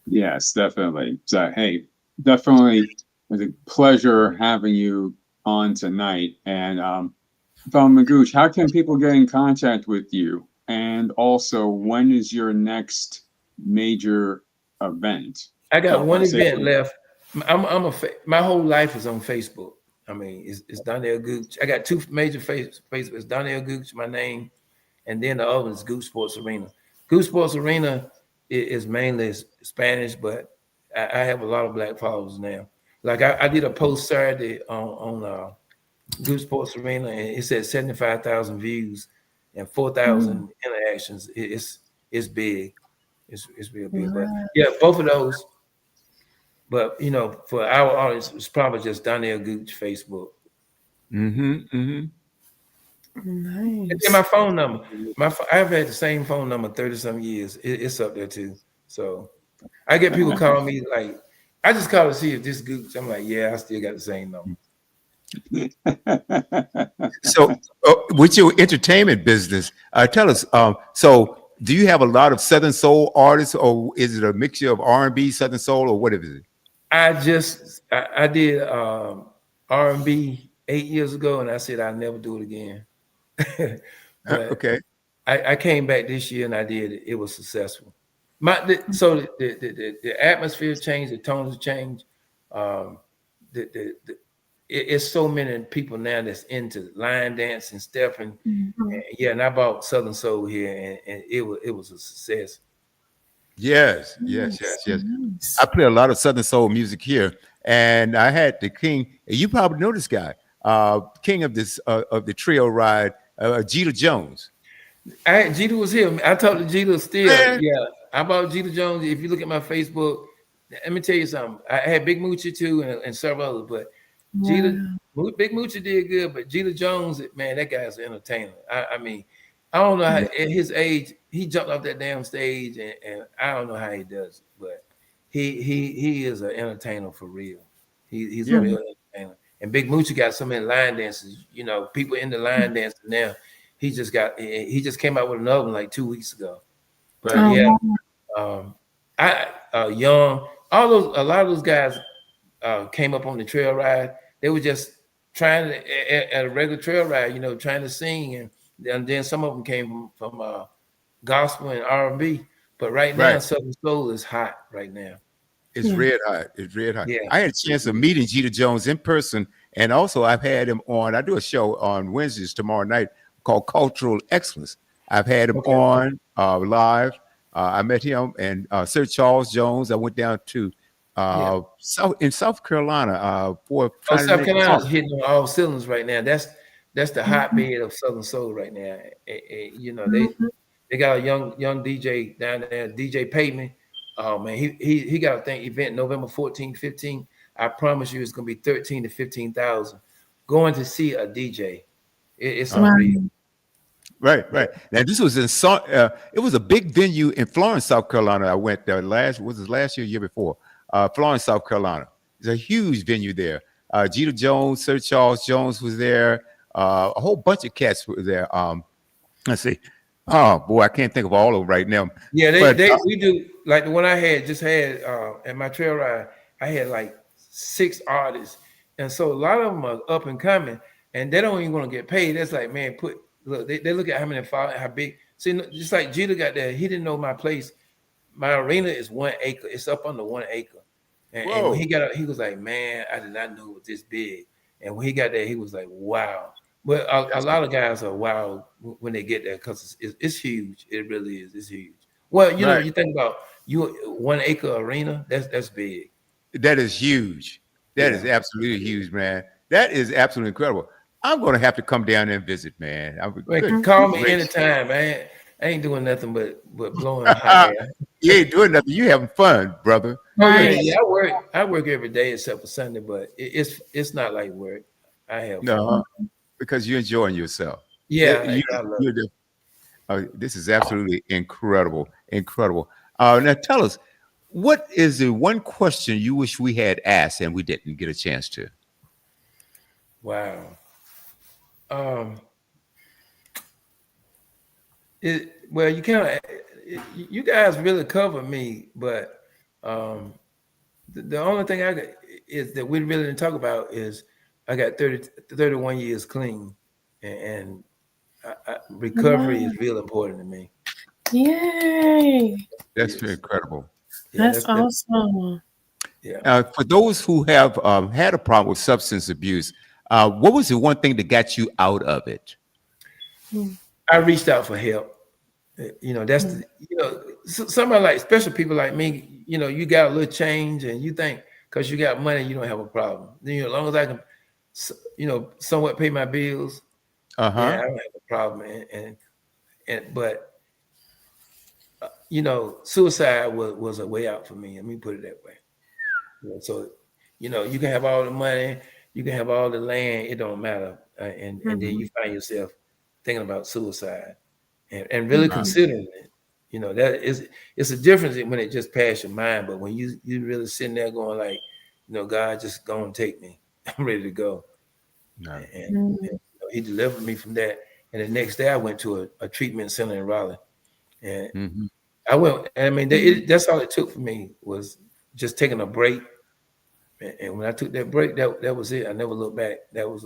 Yes, definitely. So, hey, definitely was a pleasure having you on tonight. And from Magooch, how can people get in contact with you? And also, when is your next major event? I got one Say event for- left. My whole life is on Facebook. I mean, it's Donnell Gooch. I got two major Facebook. It's Donnell Gooch, my name, and then the other one is Gooch Sports Arena. Gooch Sports Arena is mainly Spanish, but I have a lot of black followers now. Like I did a post Saturday on Gooch Sports Arena, and it said 75,000 views and 4,000 interactions. It's big. It's real big. But yeah, both of those. But for our audience, it's probably just Donnell Gooch Facebook. Mm-hmm. Mm-hmm. Nice. And then my phone number. I've had the same phone number 30-some years. It's up there too. So I get people calling me like, I just call to see if this Gooch. I'm like, yeah, I still got the same number. So, with your entertainment business, tell us. So, do you have a lot of Southern Soul artists, or is it a mixture of R&B, Southern Soul, or what is it? I did R&B 8 years ago, and I said I'll never do it again. But Okay. I came back this year and I did it. It was successful. The atmosphere changed, the tones changed. It's so many people now that's into line dance and stepping. And and I bought Southern Soul here, and it was a success. Yes. Nice. I play a lot of Southern Soul music here, and I had the king. You probably know this guy, king of the trio ride, Jeter Jones. Jeter was here. I talked to Jeter still. Man. Yeah, I bought Jeter Jones. If you look at my Facebook, let me tell you something. I had Big Moochie too, and several others, but Big Moochie did good, but Jeter Jones, man, that guy's an entertainer. I mean, I don't know how at his age he jumped off that damn stage, and I don't know how he does it, but he is an entertainer for real. He's a real entertainer. And Big Moochie got so many line dances. People in the line dancing now. He just came out with another one like 2 weeks ago. But Young, a lot of those guys came up on the trail ride. They were just trying to at a regular trail ride, trying to sing, and then some of them came from gospel and R&B. But right now, Southern Soul is hot right now. It's red hot. It's red hot. Yeah. I had a chance of meeting Jeter Jones in person, and also I've had him on. I do a show on Wednesdays tomorrow night called Cultural Excellence. I've had him on live. I met him and Sir Charles Jones. I went down to South Carolina for South Carolina's hitting on all cylinders right now. That's the hotbed of Southern Soul right now. They got a young DJ down there, DJ Payman. Oh man, he got a thing event November 14th, 15th. I promise you, it's gonna be 13 to 15,000 going to see a DJ. It's unreal. Right. Now this was it was a big venue in Florence, South Carolina. I went there last year before? Florence, South Carolina. It's a huge venue there. Jeter Jones, Sir Charles Jones was there. A whole bunch of cats were there. Let's see. Oh boy, I can't think of all of them right now. Yeah, we do like the one I had at my trail ride. I had like 6 artists, and so a lot of them are up and coming, and they don't even want to get paid. That's like, man, they look at how many followers, how big. See, just like Jeter got there, he didn't know my place. My arena is 1 acre. It's up under 1 acre. And when he got up, he was like, man, I did not know it was this big. And when he got there, he was like, wow. But a lot of guys are wild when they get there because it's huge. It really is. It's huge. Well, you think about 1 acre arena. That's big. That is huge. That is absolutely huge, man. That is absolutely incredible. I'm going to have to come down and visit, man. Call me anytime, man. I ain't doing nothing but blowing hot air. You ain't doing nothing. You having fun, brother. Yeah, I work every day except for Sunday, but it's not like work. I have fun. Because you're enjoying yourself. Yeah, this is absolutely incredible. Now tell us, what is the one question you wish we had asked and we didn't get a chance to? Wow. Um, well, you kind of, you guys really cover me, but the only thing I got is that we really didn't talk about is I got 31 years clean, and recovery Wow. is real important to me. Yay. That's Yes. incredible. Yeah, That's awesome. yeah. For those who have had a problem with substance abuse, what was the one thing that got you out of it? I reached out for help. That's somebody like special people like me. You got a little change, and you think because you got money, you don't have a problem. Then, as long as I can, somewhat pay my bills, Uh yeah, I huh. don't have a problem. But suicide was a way out for me. Let me put it that way. So, you can have all the money, you can have all the land, it don't matter, and then you find yourself thinking about suicide. And really considering it, that is it's a difference when it just passed your mind, but when you really sitting there going like, God, just go and take me, I'm ready to go, No. and He delivered me from that. And the next day, I went to a treatment center in Raleigh, and Mm-hmm. I went. I mean, that's all it took for me was just taking a break. And when I took that break, that was it. I never looked back. That was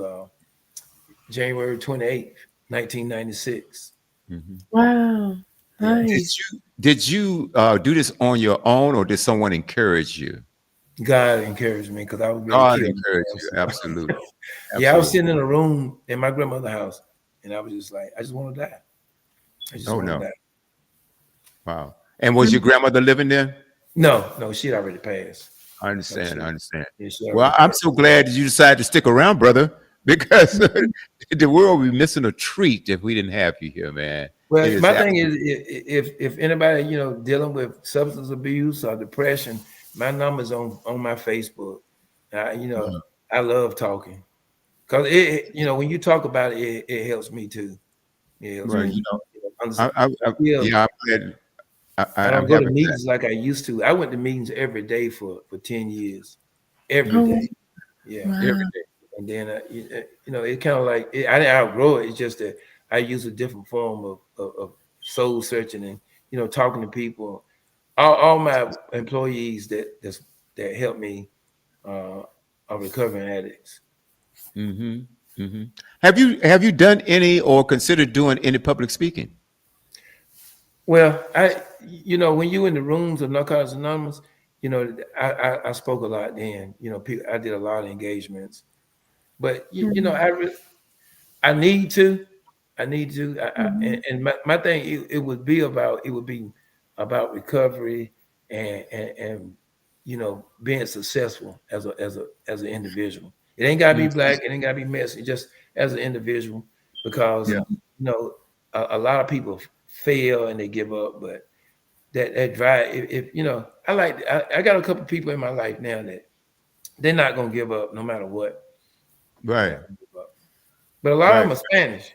January 28th, 1996. Mm-hmm. Wow. Yeah. Nice. Did you do this on your own, or did someone encourage you? God encouraged me because I was ready to God kill encouraged you. myself. Absolutely. Yeah, I was Absolutely. sitting in a room in my grandmother's house, and I was just like, I just want to die. I just Oh want to no. die. Wow. And was your grandmother living there? No, she'd already passed. I No, understand. I understand. she Well, already I'm passed. so glad that you decided to stick around, brother, because the world would be missing a treat if we didn't have you here, man. It Well, is my thing absolutely. is, if anybody dealing with substance abuse or depression, my number's on my Facebook. I love talking because when you talk about it, it helps me too. It helps Well, me. Mhm. I feel yeah, I'm glad. I I'm don't go to happy for meetings like I used to. I went to meetings every day for 10 years, every Oh, day. Yeah, that. wow. Every day. and then it kind of like I didn't outgrow it. It's just that I use a different form of soul searching and talking to people. All my employees that help me are recovering addicts. Hmm. Hmm. Have you done any or considered doing any public speaking? Well, when you in the rooms of Narcotics Anonymous, I spoke a lot then. I did a lot of engagements, but Mhm. I need to. I need to. Mhm. And my thing, it would be about recovery and being successful as an individual. It ain't gotta be Mm. black. It ain't gotta be messy. Just as an individual, because Yeah. a lot of people fail and they give up. But that drive, if I got a couple people in my life now that they're not gonna give up no matter what. They're Right. not gonna give up. But a lot of Right. them are Spanish.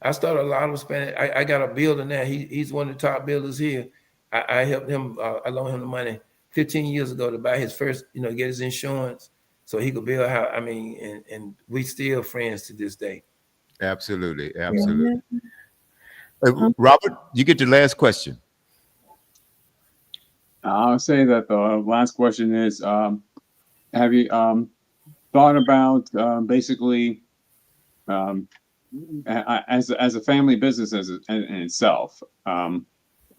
I started a lot of Spanish. I got a builder now. He's one of the top builders here. I helped him. I loaned him the money 15 years ago to buy his first, get his insurance so he could build a house. I mean, and we still friends to this day. Absolutely. Yeah. Absolutely. Um, Robert, you get the last question. I'll say that the last question is, have you thought about basically as a family business in itself?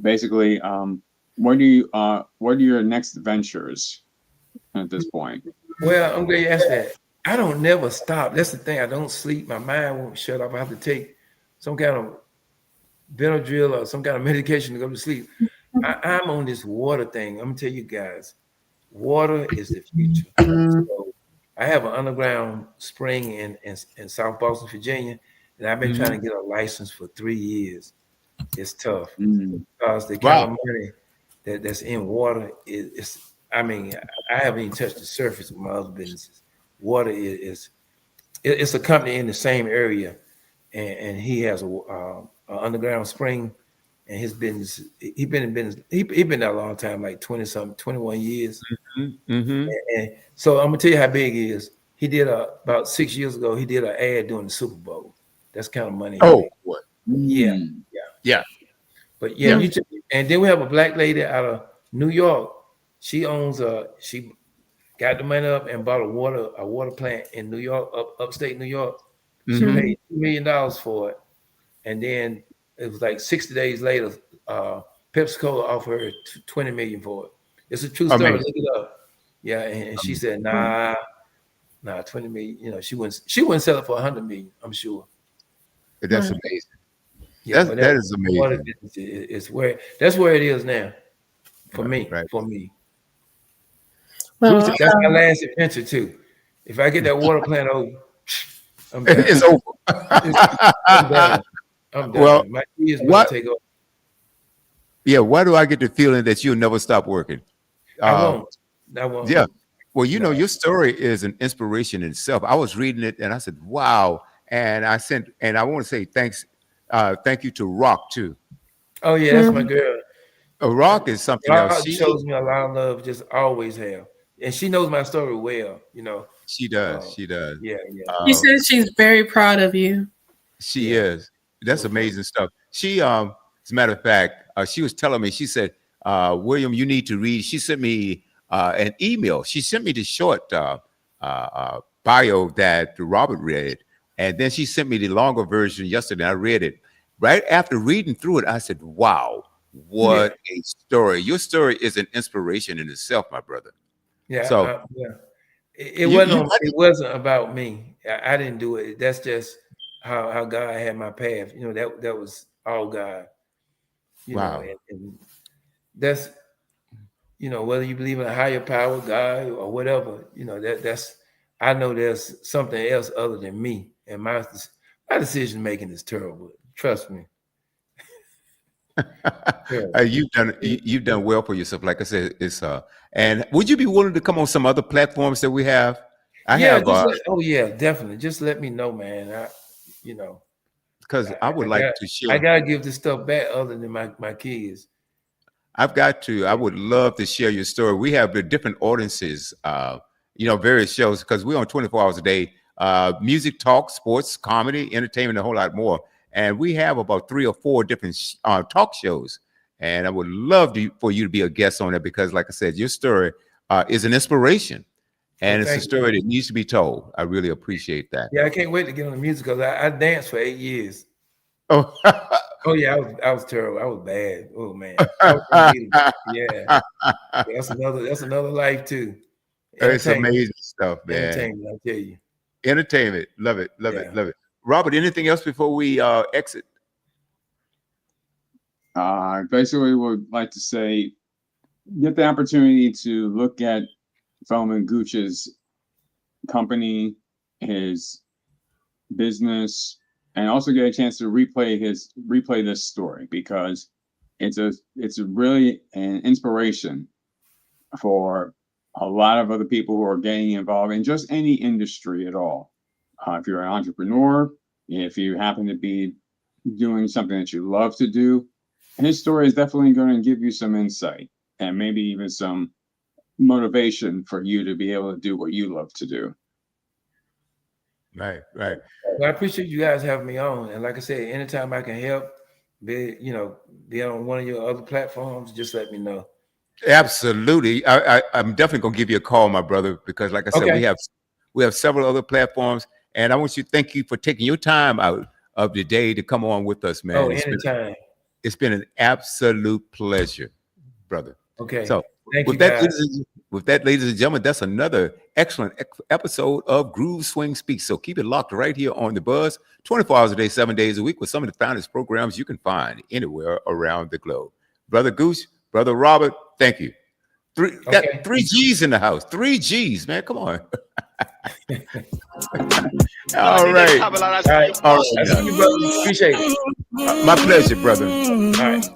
Basically, what are your next ventures at this point? Well, I'm glad you asked that. I don't never stop. That's the thing. I don't sleep. My mind won't shut off. I have to take some kind of Benadryl or some kind of medication to go to sleep. I'm on this water thing. I'm gonna tell you guys, water is the future. So I have an underground spring in South Boston, Virginia, and I've been trying Mhm. to get a license for 3 years. It's tough Mm. because the kind Wow. of money that's in water is I mean, I haven't even touched the surface of my other businesses. Water it's a company in the same area, and he has a underground spring, and his business. He been in business. He been there a long time, like 20-something, 21 years. Mm-hmm. And so I'm gonna tell you how big he is. He did about 6 years ago. He did an ad during the Super Bowl. That's kind of money. Oh, boy. Yeah, Mm. Yeah. but yeah, Yeah. and then we have a black lady out of New York. She owns she got the money up and bought a water plant in New York, upstate New York. She Mhm. paid $2 million for it, and then it was like 60 days later, PepsiCo offered her 20 million for it. It's a true story. Amazing. Look it up. Yeah, and she said, nah, 20 million. You know, she wouldn't sell it for 100 million. I'm sure. That's Right. amazing. Yeah, That but is amazing. that's where it is now for me. Right. For me, Well, that's my last adventure too. If I get that water plant over, I'm done. It's over. I'm done. I'm done. Well, My kids what- will take over. Yeah. Why do I get the feeling that you'll never stop working? I won't. I won't. Yeah. Well, you know, No. your story is an inspiration in itself. I was reading it and I said, wow. And I want to say thank you to Rock too. Oh yeah, that's my girl. Rock is something God else. shows me a lot of love, just always have, and she knows my story well. You know. She does. She does. Yeah. she says she's very proud of you. She is. That's amazing stuff. She, as a matter of fact, she was telling me, she said, William, you need to read. She sent me an email. She sent me the short bio that Robert read. And then she sent me the longer version yesterday. I read it. Right after reading through it, I said, wow, what a story. Your story is an inspiration in itself, my brother. Yeah. So- It wasn't about me. I didn't do it. That's just how God had my path. You know, that was all God. You Wow. know, and that's, you know, whether you believe in a higher power, God, or whatever, you know, that's I know there's something else other than me. And my decision making is terrible. Trust me. You've done well for yourself. Like I said, it's and would you be willing to come on some other platforms that we have? Definitely. Just let me know, man. Because I would like to share. I gotta give this stuff back other than my kids. I've got to. I would love to share your story. We have the different audiences, various shows because we're on 24 hours a day. Music, talk, sports, comedy, entertainment, a whole lot more. And we have about 3 or 4 different talk shows. And I would love for you to be a guest on it because, like I said, your story is an inspiration. And it's a story that needs to be told. I really appreciate that. Yeah, I can't wait to get on the music because I danced for 8 years. Oh, Oh yeah, I was terrible. I was bad. Oh man. Yeah. That's another life too. It's amazing stuff, man. Entertainment, I tell you. Entertainment. Love it. Love it. Robert, anything else before we exit? Basically would like to say, get the opportunity to look at Feldman Gooch's company, his business, and also get a chance to replay this story because it's really an inspiration for a lot of other people who are getting involved in just any industry at all. If you're an entrepreneur, if you happen to be doing something that you love to do, his story is definitely going to give you some insight and maybe even some motivation for you to be able to do what you love to do. Right. Well, I appreciate you guys having me on. And like I said, anytime I can help, be on one of your other platforms, just let me know. Absolutely. I'm definitely going to give you a call, my brother, because like I said, we have several other platforms. And I want you to thank you for taking your time out of the day to come on with us, man. Oh, anytime. It's been an absolute pleasure, brother. Okay. So thank you, that, guys. with that, ladies and gentlemen, that's another excellent episode of Groove Swing Speaks. So keep it locked right here on the Buzz, 24 hours a day, 7 days a week, with some of the finest programs you can find anywhere around the globe. Brother Goose, Brother Robert, thank you. Got 3 G's in the house. 3 G's, man. Come on. All right. All right. I see you, brother. Appreciate it. My pleasure, brother. All right.